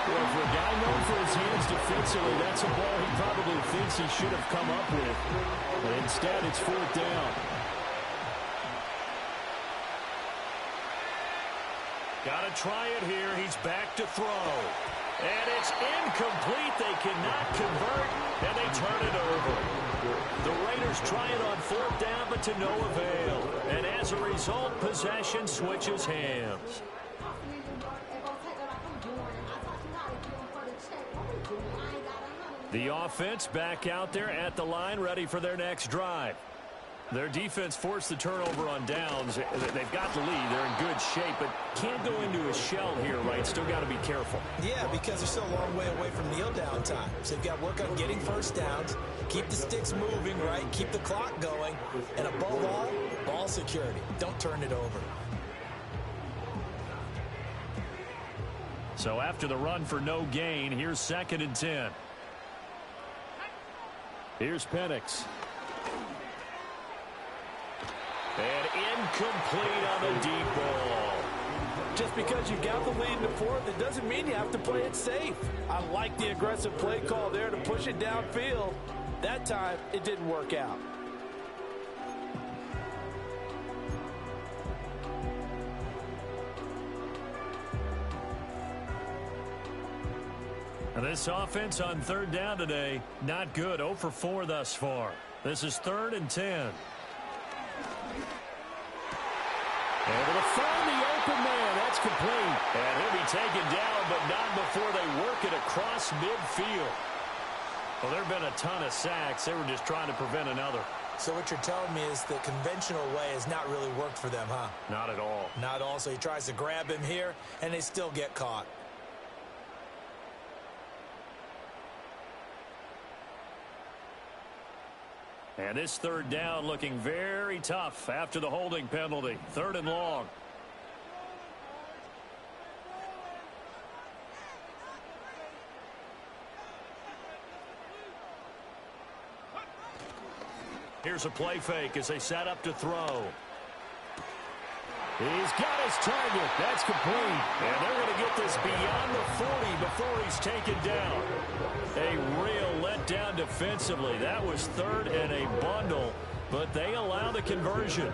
Well, for a guy known for his hands defensively, that's a ball he probably thinks he should have come up with. But instead, it's 4th down. Got to try it here. He's back to throw. And it's incomplete. They cannot convert, and they turn it over. The Raiders try it on 4th down, but to no avail. And as a result, possession switches hands. The offense back out there at the line, ready for their next drive. Their defense forced the turnover on downs. They've got the lead. They're in good shape, but can't go into a shell here, right? Still got to be careful. Yeah, because they're still a long way away from kneel down time. So they've got to work on getting 1st downs, keep the sticks moving, right? Keep the clock going. And above all, ball security. Don't turn it over. So after the run for no gain, here's 2nd and 10. Here's Penix. And incomplete on the deep ball. Just because you got the lead in the 4th, it doesn't mean you have to play it safe. I like the aggressive play call there to push it downfield. That time, it didn't work out. And this offense on 3rd down today, not good. 0 for 4 thus far. This is 3rd and 10. Able to find the open man. That's complete. And he'll be taken down, but not before they work it across midfield. Well, there have been a ton of sacks. They were just trying to prevent another. So what you're telling me is the conventional way has not really worked for them, huh? Not at all. Not at all. So he tries to grab him here, and they still get caught. And this 3rd down looking very tough after the holding penalty. 3rd and long. Here's a play fake as they set up to throw. He's got his target. That's complete. And they're going to get this beyond the 40 before he's taken down. A real letdown defensively. That was third and a bundle, but they allow the conversion.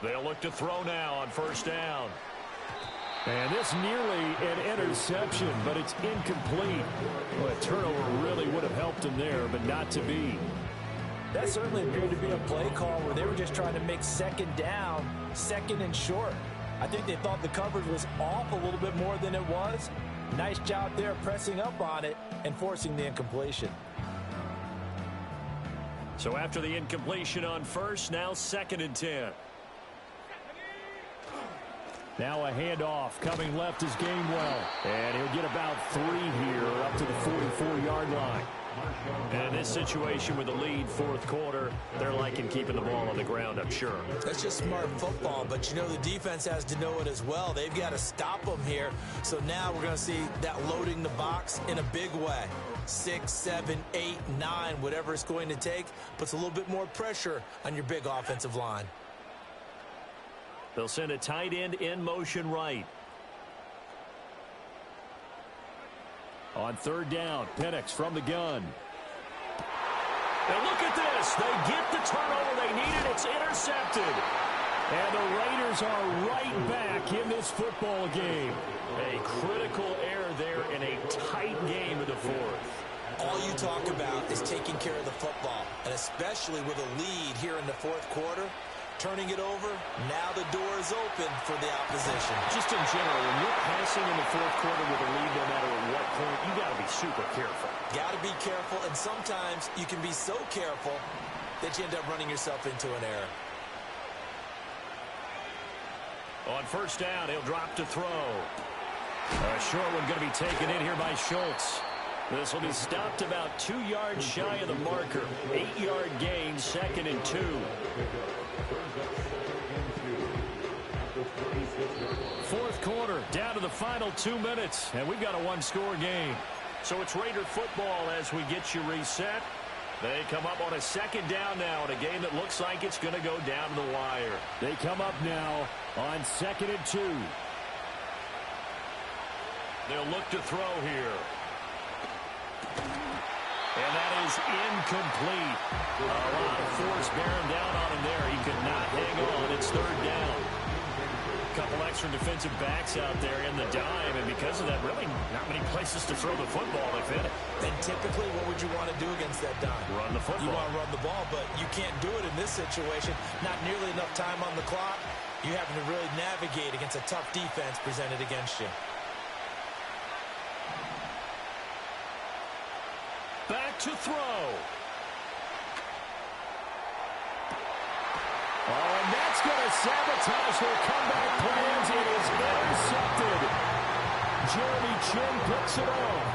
They'll look to throw now on first down. And this nearly an interception, but it's incomplete. Well, a turnover really would have helped him there, but not to be. That certainly appeared to be a play call where they were just trying to make second down, second and short. I think they thought the coverage was off a little bit more than it was. Nice job there pressing up on it and forcing the incompletion. So after the incompletion on first, now 2nd and 10. Now a handoff. Coming left is Gainwell. And he'll get about 3 here up to the 44-yard line. And in this situation with the lead, fourth quarter, they're liking keeping the ball on the ground, I'm sure. That's just smart football, but you know the defense has to know it as well. They've got to stop them here. So now we're going to see that loading the box in a big way. 6, 7, 8, 9, whatever it's going to take, puts a little bit more pressure on your big offensive line. They'll send a tight end in motion right. On third down, Penix from the gun. And look at this. They get the turnover they needed. It's intercepted. And the Raiders are right back in this football game. A critical error there in a tight game of the fourth. All you talk about is taking care of the football, and especially with a lead here in the fourth quarter. Turning it over, now the door is open for the opposition. Just in general, when you're passing in the fourth quarter with a lead, no matter at what point, you got to be super careful. Got to be careful, and sometimes you can be so careful that you end up running yourself into an error. On first down, he'll drop to throw. A short one going to be taken in here by Schultz. This will be stopped about 2 yards shy of the marker. 8-yard gain, 2nd and 2. Fourth quarter, down to the final 2 minutes, and we've got a one-score game. So it's Raider football as we get you reset. They come up on a 2nd down now in a game that looks like it's going to go down to the wire. They come up now on 2nd and 2. They'll look to throw here. And that is incomplete. A lot of force bearing down on him there. He could not hang on. It's third down. A couple extra defensive backs out there in the dime, and because of that, really not many places to throw the football if hit it. And typically, what would you want to do against that dime? Run the football. You want to run the ball, but you can't do it in this situation. Not nearly enough time on the clock. You're having to really navigate against a tough defense presented against you. Back to throw. Oh, and that's going to sabotage their comeback plans. It is intercepted. Jeremy Chin picks it off.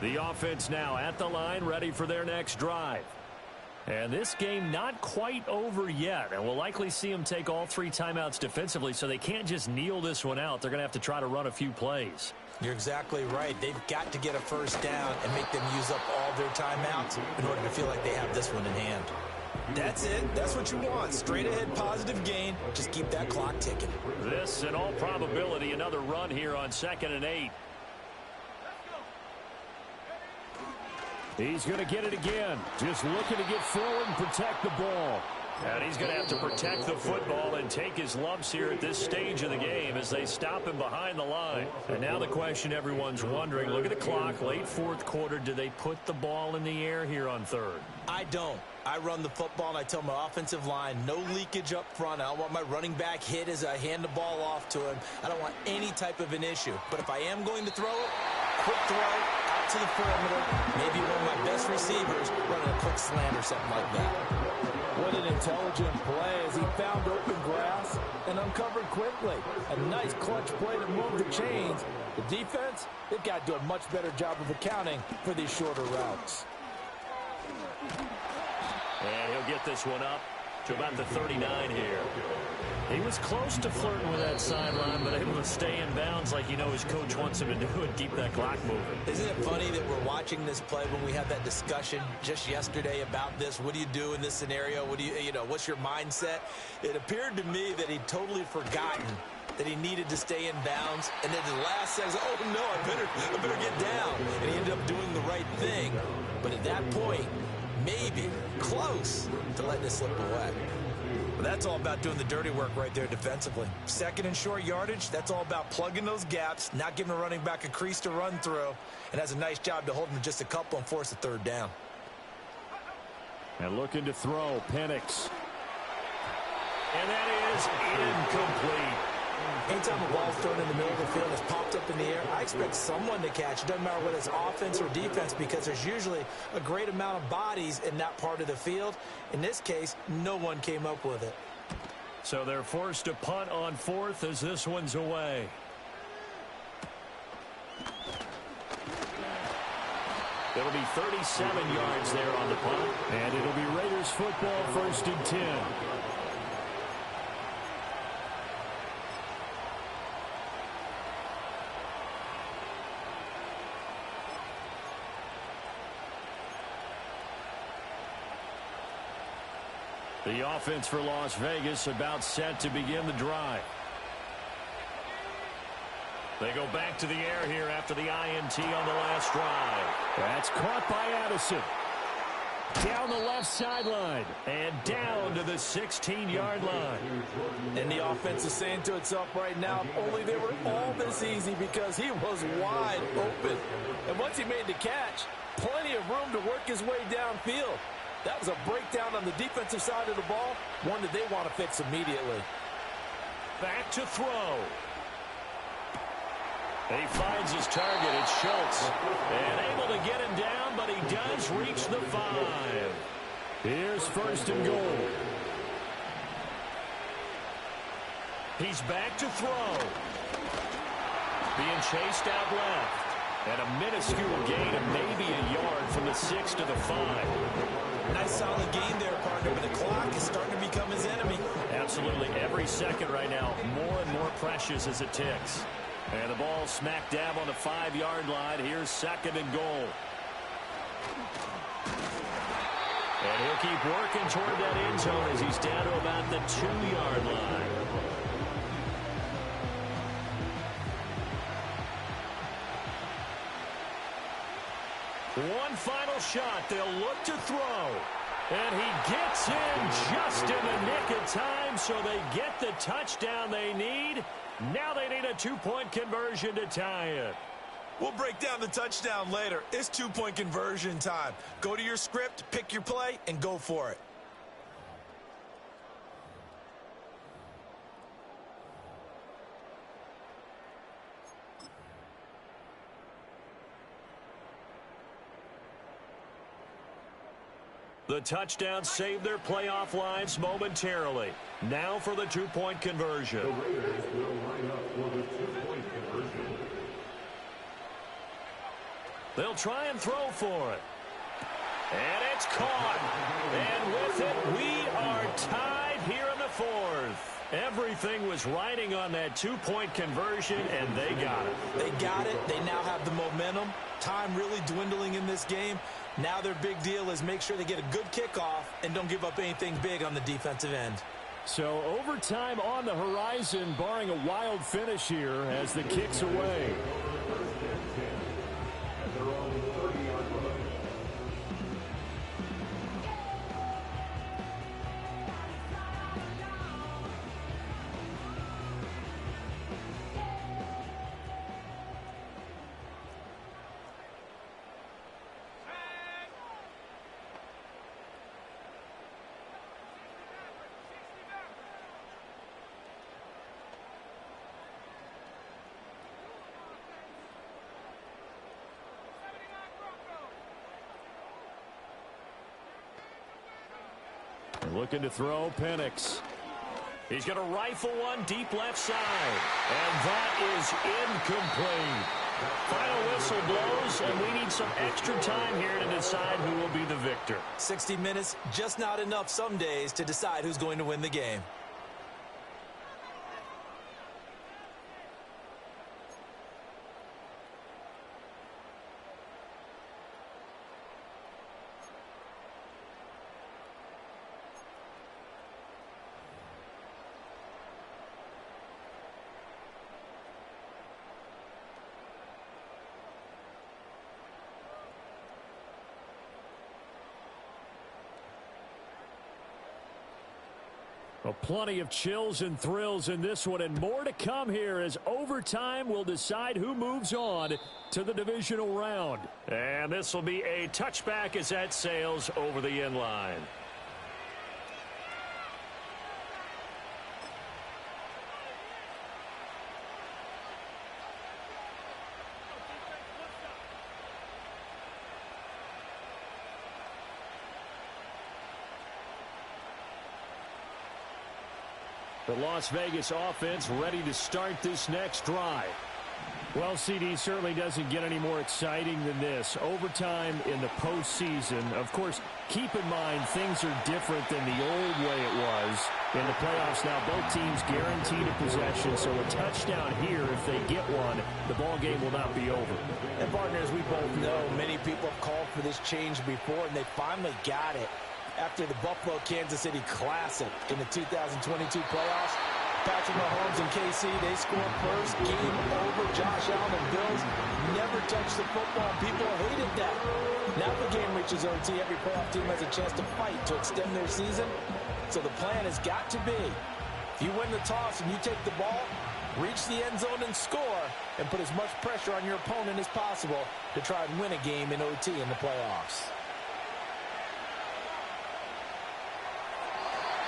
The offense now at the line, ready for their next drive. And this game not quite over yet. And we'll likely see them take all 3 timeouts defensively, so they can't just kneel this one out. They're going to have to try to run a few plays. You're exactly right. They've got to get a first down and make them use up all their timeouts in order to feel like they have this one in hand. That's it. That's what you want. Straight ahead positive gain. Just keep that clock ticking. This, in all probability, another run here on 2nd and 8. He's going to get it again. Just looking to get forward and protect the ball. And he's going to have to protect the football and take his lumps here at this stage of the game as they stop him behind the line. And now the question everyone's wondering, look at the clock, late fourth quarter, do they put the ball in the air here on third? I don't. I run the football and I tell my offensive line, no leakage up front. I don't want my running back hit as I hand the ball off to him. I don't want any type of an issue. But if I am going to throw it, quick throw, out to the perimeter, maybe one of my best receivers running a quick slant or something like that. What an intelligent play as he found open grass and uncovered quickly. A nice clutch play to move the chains. The defense, they've got to do a much better job of accounting for these shorter routes. And he'll get this one up to about the 39 here. He was close to flirting with that sideline, but able to stay in bounds like you know his coach wants him to do and keep that clock moving. Isn't it funny that we're watching this play when we had that discussion just yesterday about this? What do you do in this scenario? What do you know, what's your mindset? It appeared to me that he'd totally forgotten that he needed to stay in bounds, and then the last second, oh no, I better get down. And he ended up doing the right thing. But at that point, maybe close to letting it slip away. But that's all about doing the dirty work right there defensively. Second and short yardage, that's all about plugging those gaps, not giving a running back a crease to run through, and has a nice job to hold him to just a couple and force a third down. And looking to throw, Penix. And that is incomplete. Anytime a ball's thrown in the middle of the field, it's popped up in the air, I expect someone to catch. It doesn't matter whether it's offense or defense, because there's usually a great amount of bodies in that part of the field. In this case, no one came up with it. So they're forced to punt on fourth as this one's away. It'll be 37 yards there on the punt. And it'll be Raiders football, 1st and 10. The offense for Las Vegas about set to begin the drive. They go back to the air here after the INT on the last drive. That's caught by Addison. Down the left sideline. And down to the 16-yard line. And the offense is saying to itself right now, if only they were all this easy, because he was wide open. And once he made the catch, plenty of room to work his way downfield. That was a breakdown on the defensive side of the ball, one that they want to fix immediately. Back to throw. He finds his target. It's Schultz. And able to get him down, but he does reach the 5. Here's 1st and goal. He's back to throw. Being chased out left. And a minuscule gain of maybe a yard from the 6 to the 5. Nice solid gain there, partner, but the clock is starting to become his enemy. Absolutely. Every second right now, more and more precious as it ticks. And the ball smack dab on the 5-yard line. Here's 2nd and goal. And he'll keep working toward that end zone as he's down to about the 2-yard line. One final shot. They'll look to throw. And he gets in just in the nick of time, so they get the touchdown they need. Now they need a 2-point conversion to tie it. We'll break down the touchdown later. It's 2-point conversion time. Go to your script, pick your play, and go for it. The touchdown saved their playoff lives momentarily. Now for the 2-point conversion. The Raiders will line up for the 2-point conversion. They'll try and throw for it. And it's caught. And with it, we are tied here in the 4th. Everything was riding on that 2-point conversion, and they got it. They got it. They now have the momentum. Time really dwindling in this game. Now their big deal is make sure they get a good kickoff and don't give up anything big on the defensive end. So overtime on the horizon, barring a wild finish here as the kick's away. Looking to throw, Penix. He's going to rifle one deep left side. And that is incomplete. Final whistle blows, and we need some extra time here to decide who will be the victor. 60 minutes, just not enough some days to decide who's going to win the game. Well, plenty of chills and thrills in this one, and more to come here as overtime will decide who moves on to the divisional round. And this will be a touchback as that sails over the end line. The Las Vegas offense ready to start this next drive. Well, CD certainly doesn't get any more exciting than this. Overtime in the postseason. Of course, keep in mind things are different than the old way it was. In the playoffs now, both teams guaranteed a possession, so a touchdown here, if they get one, the ball game will not be over. And partners, we both know many people have called for this change before, and they finally got it. After the Buffalo-Kansas City Classic in the 2022 playoffs, Patrick Mahomes and KC, they scored first. Game over. Josh Allen and Bills never touched the football. People hated that. Now the game reaches OT. Every playoff team has a chance to fight to extend their season. So the plan has got to be, if you win the toss and you take the ball, reach the end zone and score, and put as much pressure on your opponent as possible to try and win a game in OT in the playoffs.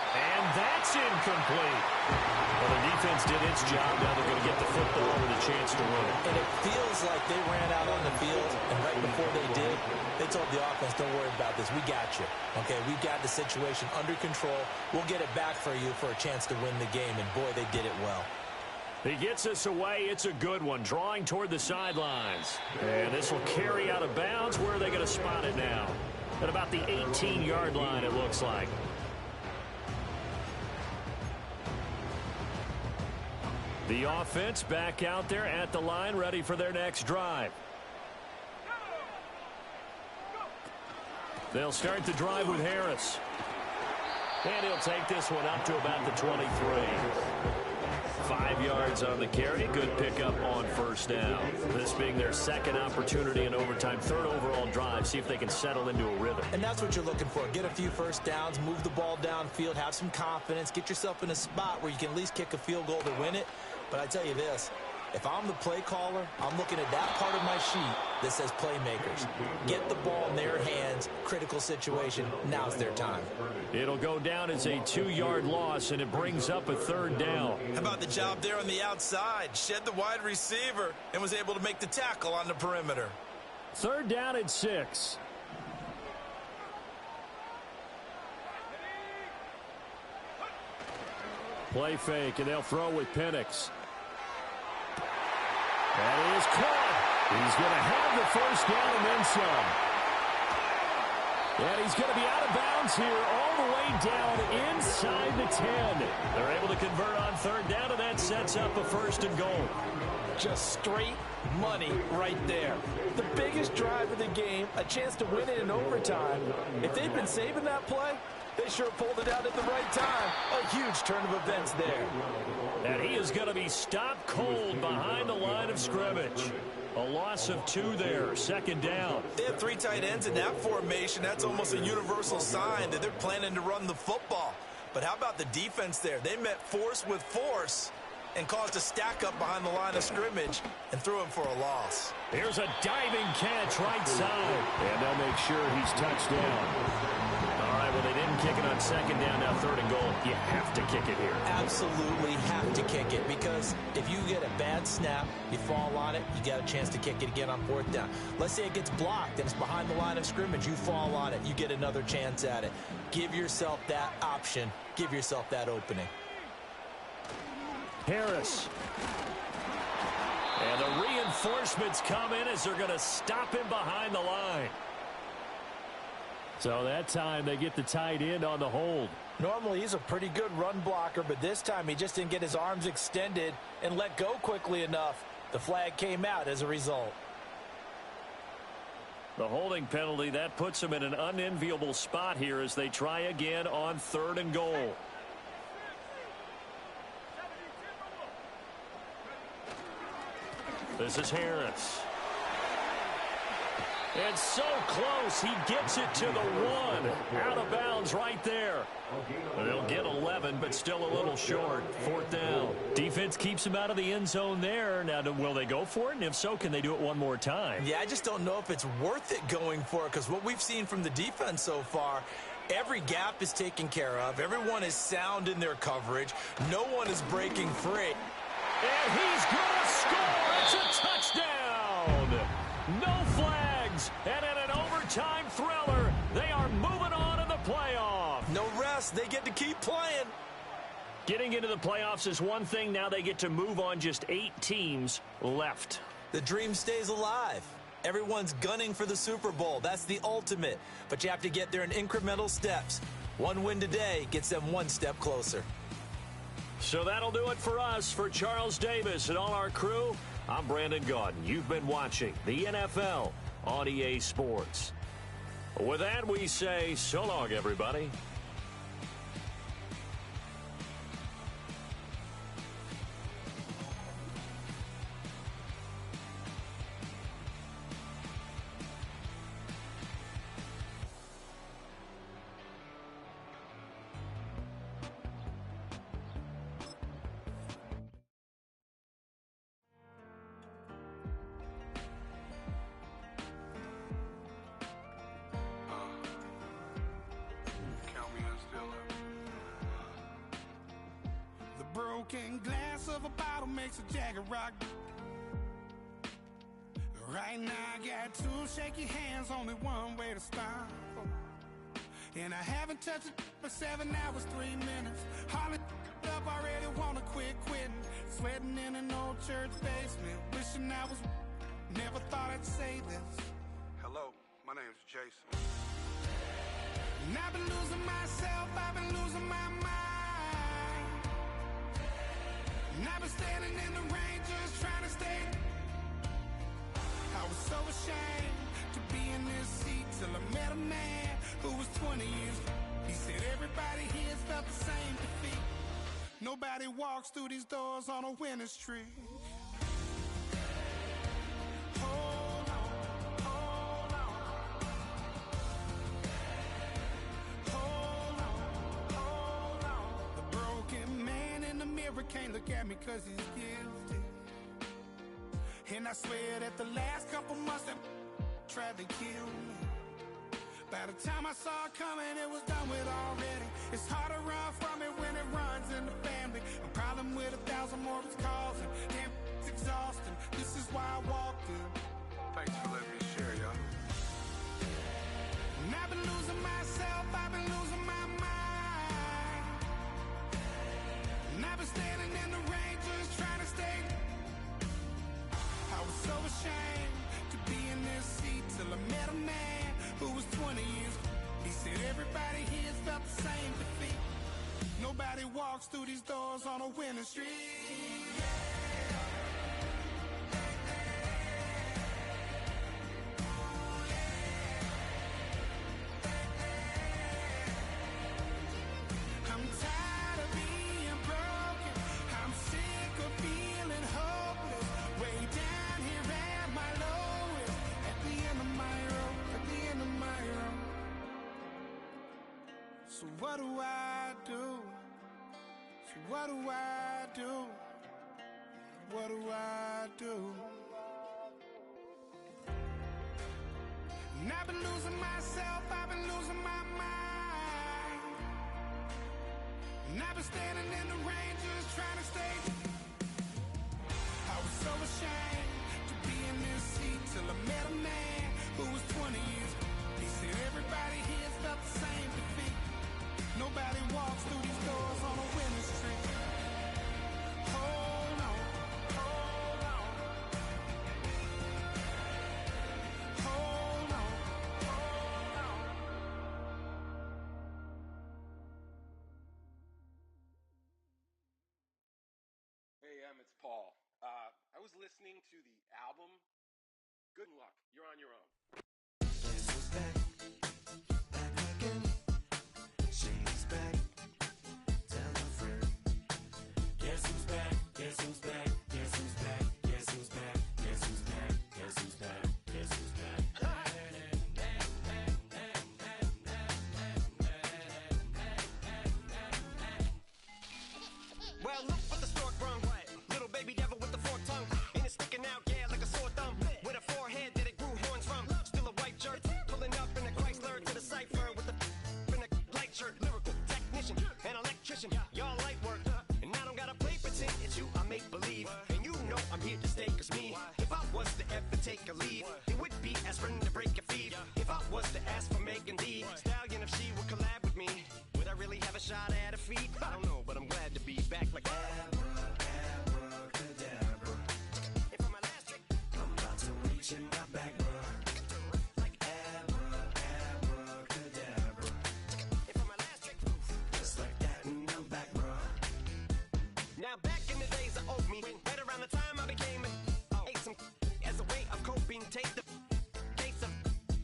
And that's incomplete. Well, the defense did its job. Now they're going to get the football with a chance to win it. And it feels like they ran out on the field, and right before they did, they told the offense, don't worry about this. We got you. Okay, we've got the situation under control. We'll get it back for you for a chance to win the game. And, boy, they did it well. He gets us away. It's a good one. Drawing toward the sidelines. And this will carry out of bounds. Where are they going to spot it now? At about the 18-yard line, it looks like. The offense back out there at the line, ready for their next drive. They'll start the drive with Harris. And he'll take this one up to about the 23. 5 yards on the carry. Good pickup on first down. This being their second opportunity in overtime. Third overall drive. See if they can settle into a rhythm. And that's what you're looking for. Get a few first downs, move the ball downfield, have some confidence, get yourself in a spot where you can at least kick a field goal to win it. But I tell you this, if I'm the play caller, I'm looking at that part of my sheet that says playmakers. Get the ball in their hands, critical situation, now's their time. It'll go down as a 2-yard loss, and it brings up a third down. How about the job there on the outside? Shed the wide receiver and was able to make the tackle on the perimeter. Third down at 6. Play fake, and they'll throw with Penix. That is caught. He's going to have the first down and then some. And he's going to be out of bounds here all the way down inside the 10. They're able to convert on third down, and that sets up a first and goal. Just straight money right there. The biggest drive of the game, a chance to win it in overtime. If they've been saving that play, they sure pulled it out at the right time. A huge turn of events there. And he is going to be stopped cold behind the line of scrimmage. A loss of 2 there, second down. They have 3 tight ends in that formation. That's almost a universal sign that they're planning to run the football. But how about the defense there? They met force with force and caused a stack up behind the line of scrimmage and threw him for a loss. Here's a diving catch right side. And they'll make sure he's touched down. All right, well, they didn't kick it on second down. Now third and goal. You have to kick it here. Absolutely have to kick it, because if you get a bad snap, you fall on it, you got a chance to kick it again on fourth down. Let's say it gets blocked and it's behind the line of scrimmage. You fall on it, you get another chance at it. Give yourself that option. Give yourself that opening. Harris. And the reinforcements come in as they're going to stop him behind the line. So that time they get the tight end on the hold. Normally he's a pretty good run blocker, but this time he just didn't get his arms extended and let go quickly enough. The flag came out as a result. The holding penalty, that puts them in an unenviable spot here as they try again on 3rd and goal. This is Harris. It's so close. He gets it to the 1. Out of bounds right there. They'll get 11, but still a little short. 4th down. Defense keeps him out of the end zone there. Now, will they go for it? And if so, can they do it one more time? Yeah, I just don't know if it's worth it going for it, because what we've seen from the defense so far, every gap is taken care of. Everyone is sound in their coverage. No one is breaking free. And he's going to score. It's a touchdown. No flags. And in an overtime thriller, they are moving on in the playoff. No rest. They get to keep playing. Getting into the playoffs is one thing. Now they get to move on. Just 8 teams left. The dream stays alive. Everyone's gunning for the Super Bowl. That's the ultimate. But you have to get there in incremental steps. One win today gets them one step closer. So that'll do it for us. For Charles Davis and all our crew, I'm Brandon Gaudin. You've been watching the NFL on EA Sports. With that, we say so long, everybody. Count me in still up. The broken glass of a bottle makes a jagged rock. Right now I got 2 shaky hands, only one way to stop. And I haven't touched it for 7 hours, 3 minutes. Hardly up, already wanna quitting. Sweating in an old church basement, wishing I was. Never thought I'd say this. Hello, my name's Jason. And I've been losing myself, I've been losing my mind. And I've been standing in the rain just trying to stay. I was so ashamed to be in this seat till I met a man who was 20 years. He said everybody here's felt the same defeat. Nobody walks through these doors on a winning streak. Hold on, hold on. Hold on, hold on. The broken man in the mirror can't look at me 'cause he's guilty. And I swear that the last couple months that tried to kill me. By the time I saw it coming, it was done with already. It's hard to run from it when it runs in the family. A problem with 1,000 more it's causing. Damn, it's exhausting. This is why I walked in. Thanks for letting me share, y'all. And I've been losing myself, I've been losing my mind. And I've been standing in the rain just trying to stay. I was so ashamed to be in this seat till I met a man who was 20 years. He said everybody here's felt the same defeat. Nobody walks through these doors on a winning streak. I'm tired of being broken. I'm sick of feeling hopeless. Way down here at my lowest. At the end of my road, at the end of my road. So what do I do? So what do I do? What do I do? And I've been losing myself, I've been losing my mind. And I've been standing in the rain just trying to stay. I was so ashamed to be in this seat till I met a man who was 20 years. He said everybody here's felt the same defeat. Nobody walks through these doors on a winning streak. Hold on, hold on. listening to the album, good luck. You're on your own. Guess who's back? Back again. She's back. Tell a friend. Guess who's back? Guess who's back? Guess who's back? Guess who's back? Guess who's back? Guess who's back? Guess who's back? Well, look what the stork brung. Little baby devil with the forked tongue. And it's sticking out, yeah, like a sore thumb. With a forehead that it grew horns from. Still a white shirt, pulling up in a Chrysler to the cipher with the in a light shirt. Lyrical technician, an electrician, y'all light work. And I don't gotta play pretend, it's you I make believe. And you know I'm here to stay, cause me, if I was to ever take a leave, it would be aspirin to break a feed. If I was to ask for Megan D Stallion, if she would collab with me, would I really have a shot at a feat? I don't know, but I'm glad to be back like abracadabra. And for my last trick, I'm about to reach in my back, bruh. Like abracadabra. And for my last trick, just like that, and I'm back, bruh. Now back in the days of old me, right around the time I became ate some as a way of coping. Take the case of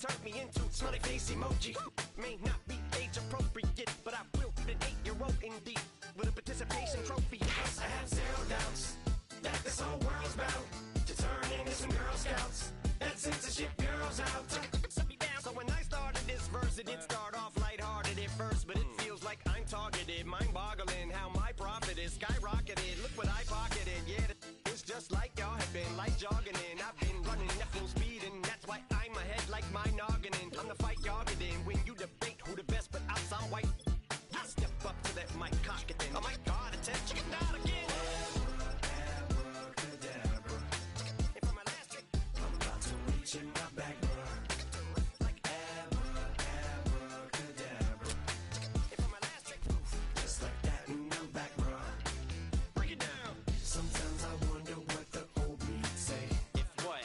turned me into smiley face emoji. May not be age appropriate, but I will an 8-year-old indeed with a participation trophy. Yes, I have zero doubts that this whole world's bound to turn into some Girl Scouts. That censorship bureau's out. Set me down. So when I started this verse, it did start off lighthearted at first, but it feels like I'm targeted. Mind-boggling how my profit is skyrocketed. Look what I pocketed. Yeah, it's just like y'all have been like jogging in. I've been running at full speed, and that's why I'm ahead like my noggin. I'm the fight y'all get in when you debate who the best, but I'm some white. I step up to that mic, cock it then. Oh my God, attention, not again. Abracadabra. And for my last trick, I'm about to reach in my back, bruh. Like abracadabra. And for my last trick, just like that, and I'm back, bruh. Break it down. Sometimes I wonder what the old me'd say. If what?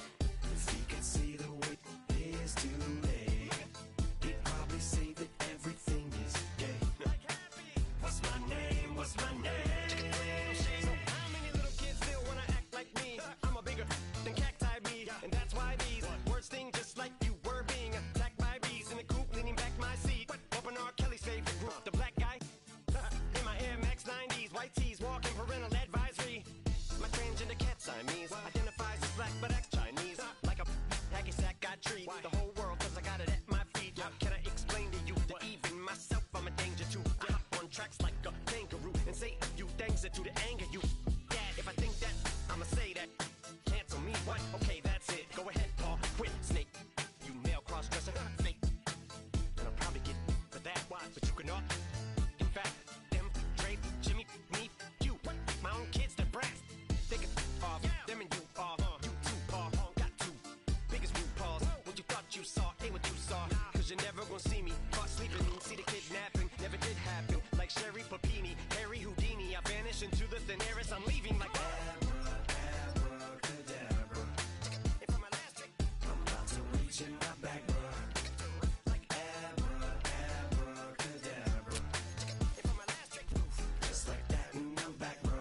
If he could see the way it is today, he'd probably say that everything is gay. What's my name? What's my name? So how many little kids still wanna act like me? I'm a bigger than cacti bee, and that's why these words sting just like you were being attacked by bees in the coop, leaning back my seat. Open R. Kelly's favorite group, the black guy. In my Air Max 90s, white tees, walking parental advisory. My transgender cat Siamese identifies as black but acts Chinese. Like a hacky sack I treat the whole world cause I got it at my feet. How can I explain to you that even myself I'm a danger to? I hop on tracks like a kangaroo and say a few things that do to anger you. Dad, if I think that, I'ma say that. Cancel me, what? Okay, that's it. Go ahead, Paul. Quit, snake. You male cross-dresser, fake. And I'll probably get for that, but you can not. In fact, them, Dre, Jimmy, me, you. My own kids, they're brass. They can off. Them and you are. You too are. Got two. Biggest root paws. What you thought you saw ain't what you saw. Cause you're never gonna see me caught sleeping. See the kidnapping. Never did happen. Like Sherry Papini, Harry Houdini. I vanish into the thin air as I'm leaving like abracadabra. And for my last trick, I'm about to reach in my back, bruh. Like abracadabra. And for my last trick, just like that, and I'm back, bruh.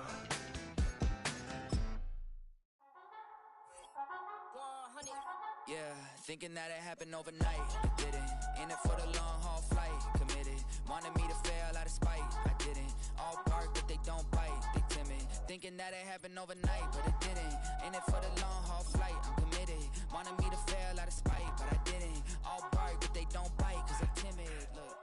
Yeah, thinking that it happened overnight. It didn't. In it for the long haul flight. Committed. Wanted me to fail out of spite. I didn't. All bark, but they don't bite. They timid. Thinking that it happened overnight, but it didn't. In it for the long haul flight. I'm committed. Wanted me to fail out of spite, but I didn't. All bark, but they don't bite, cause I'm timid. Look.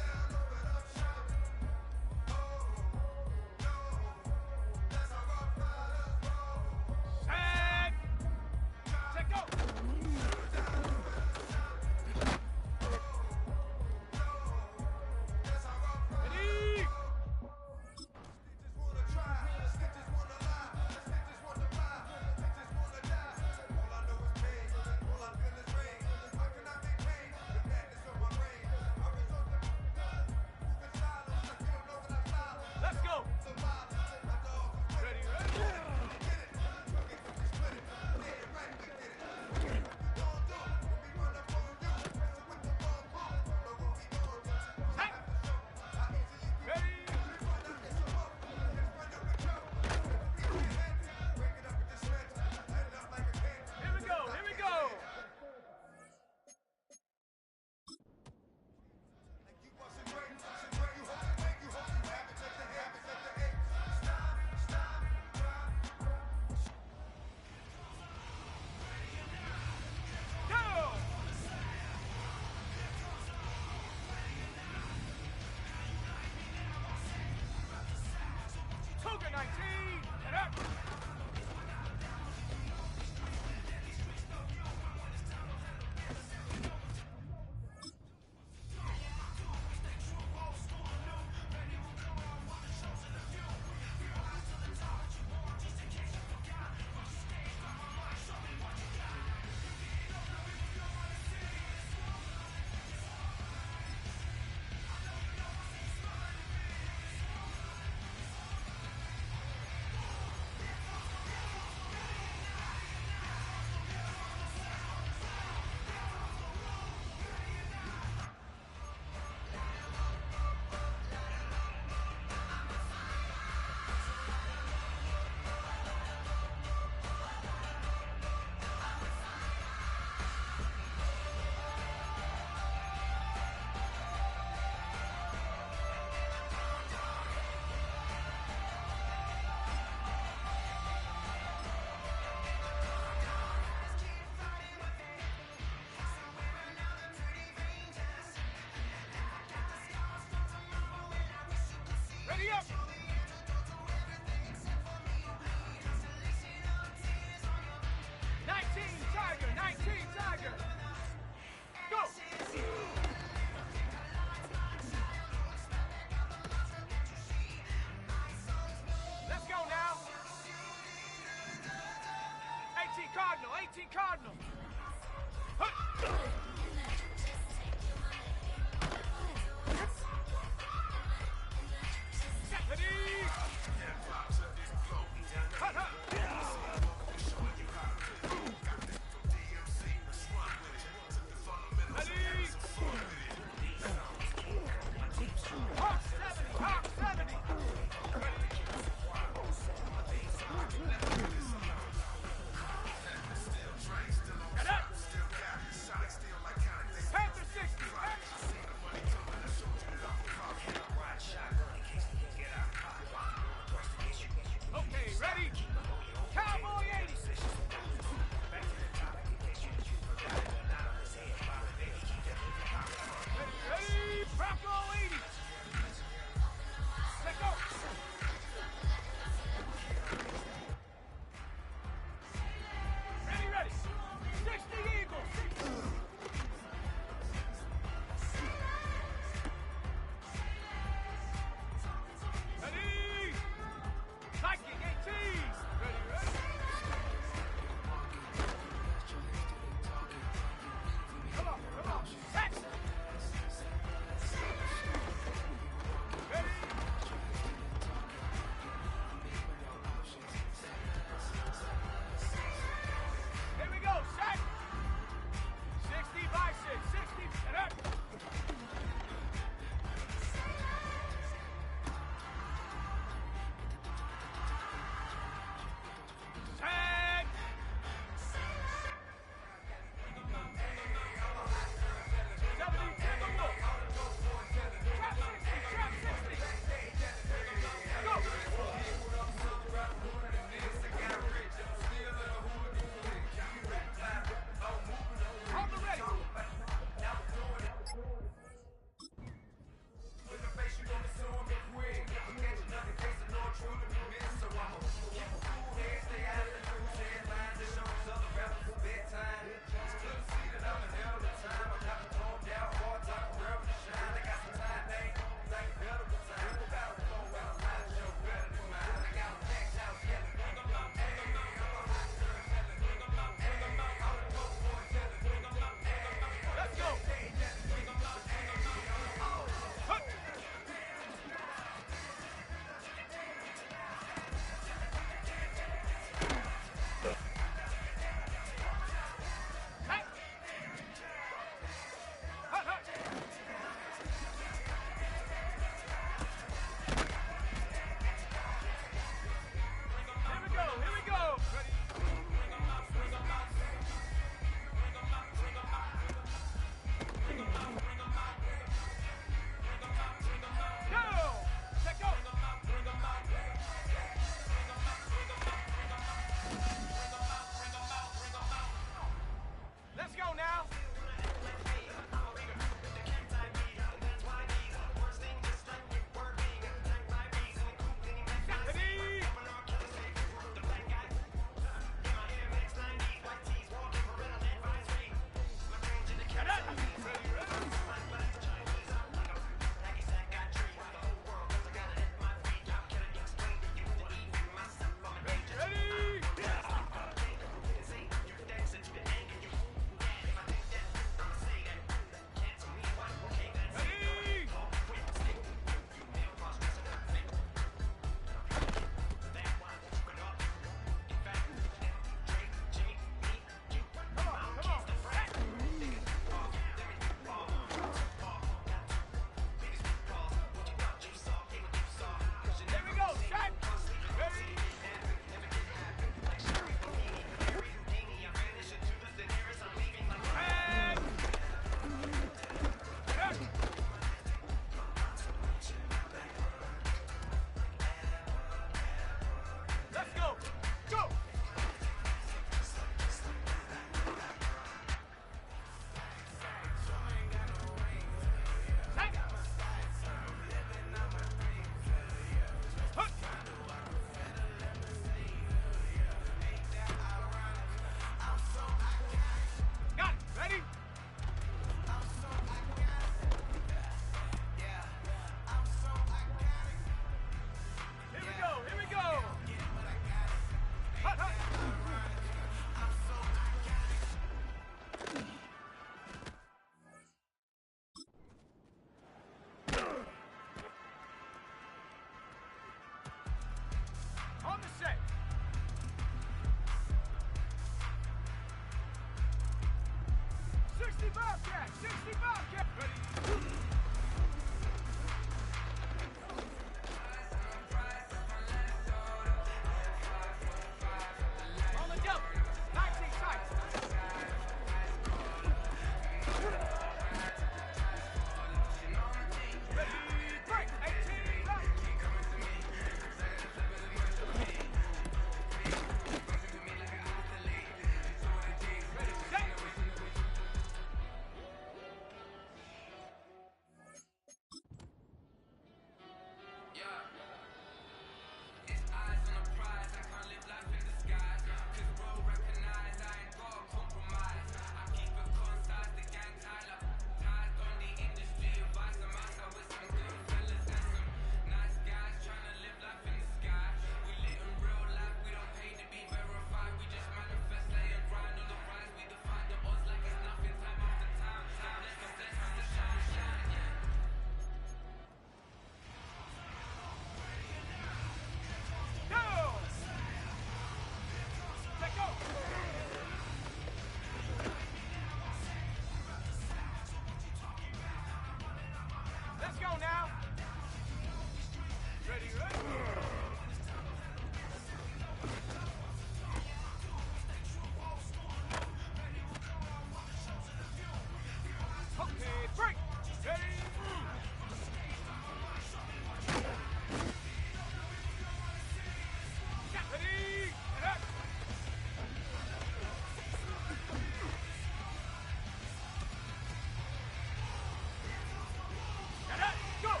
Go!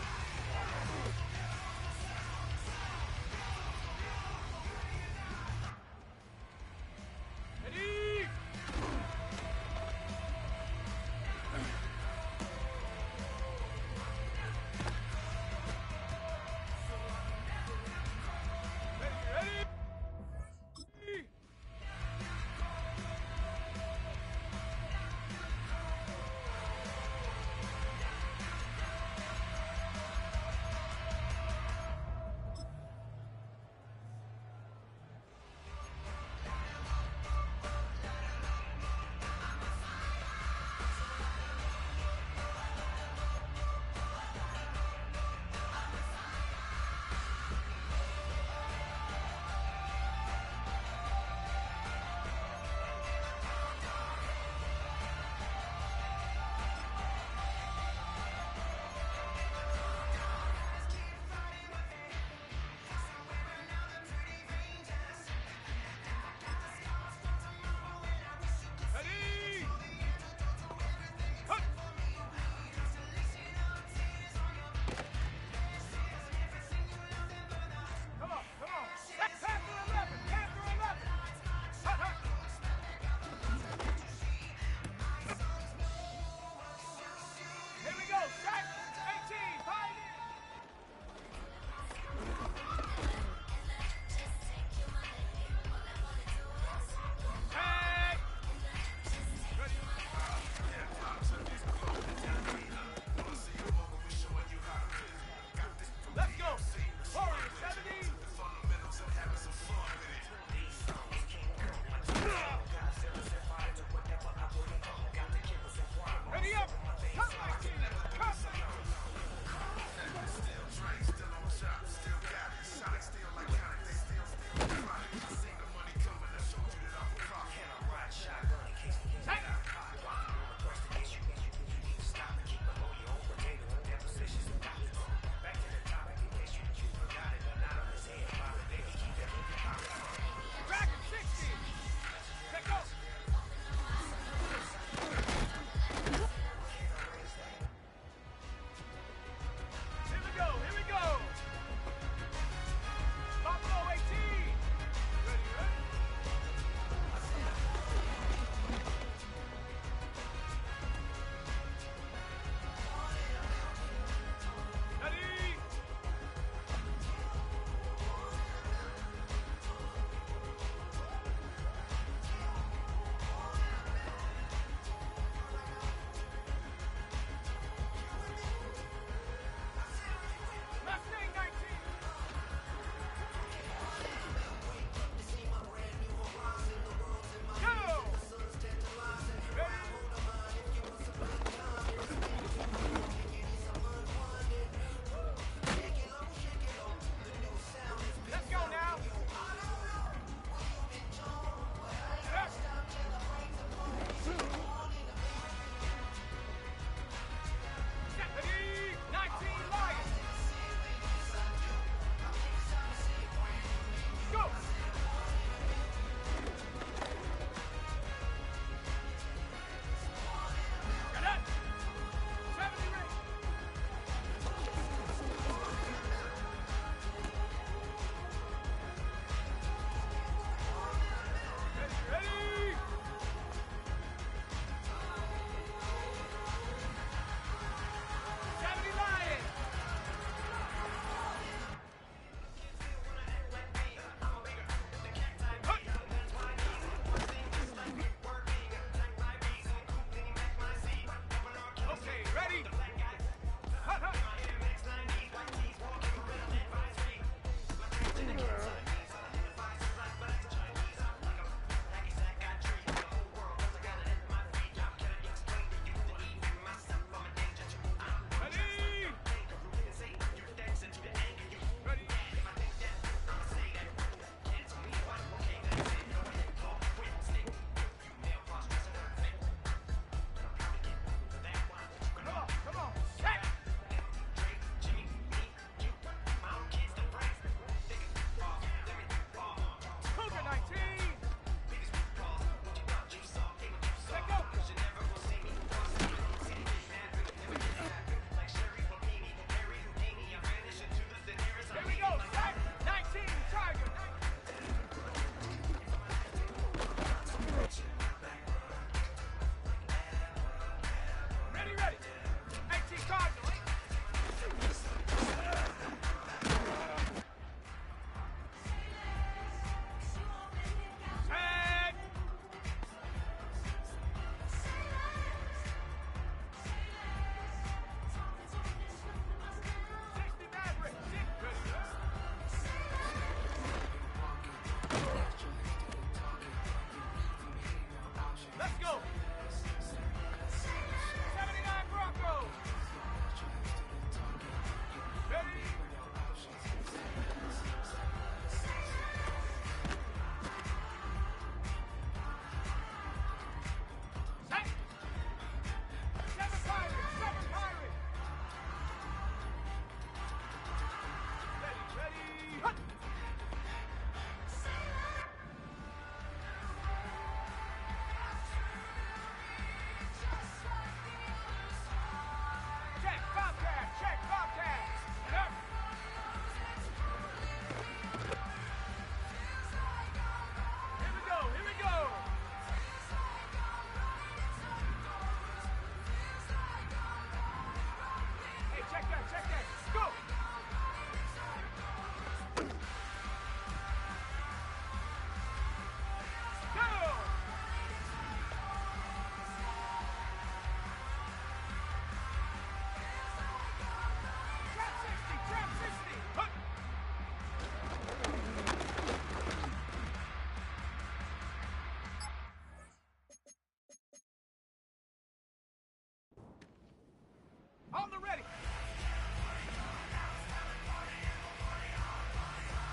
On the ready.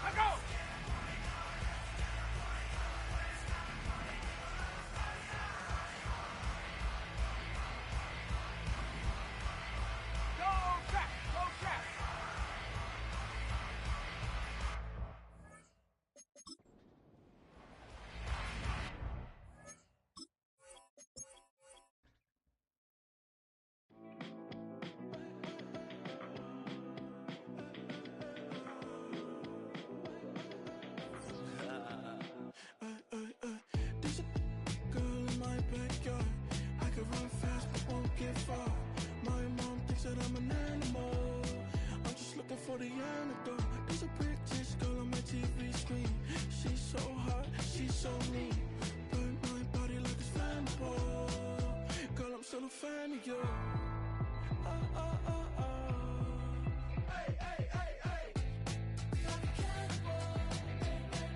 Let's go. Go track. Go track. There's a girl in my backyard. I could run fast but won't get far. My mom thinks that I'm an animal. I'm just looking for the antidote. There's a British girl on my TV screen. She's so hot, she's so mean. Burn my body like it's flammable. Girl, I'm still a fan of you. Hey, hey, hey, hey. Like a cannibal.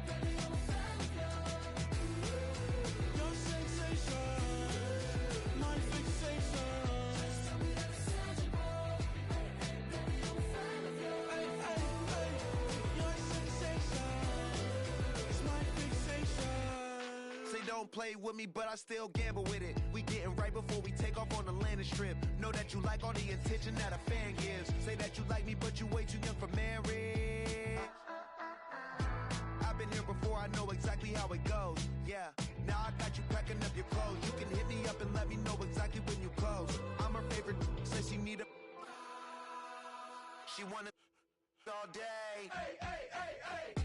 Baby, I'm a fan of you. Your sensation, my fixation. Just tell me that it's tangible. Hey, hey, baby, I'm a fan of you. Hey, hey, hey. Your sensation is my fixation. Say don't play with me, but I still gamble with it. We getting right before we take off on the landing strip. Know that you like all the attention that a fan gives. Say that you like me, but you way too young for marriage. I've been here before, I know exactly how it goes. Yeah, now I got you packing up your clothes. You can hit me up and let me know exactly when you close. I'm her favorite, says she need a... She wanna all day. Hey, hey, hey, hey.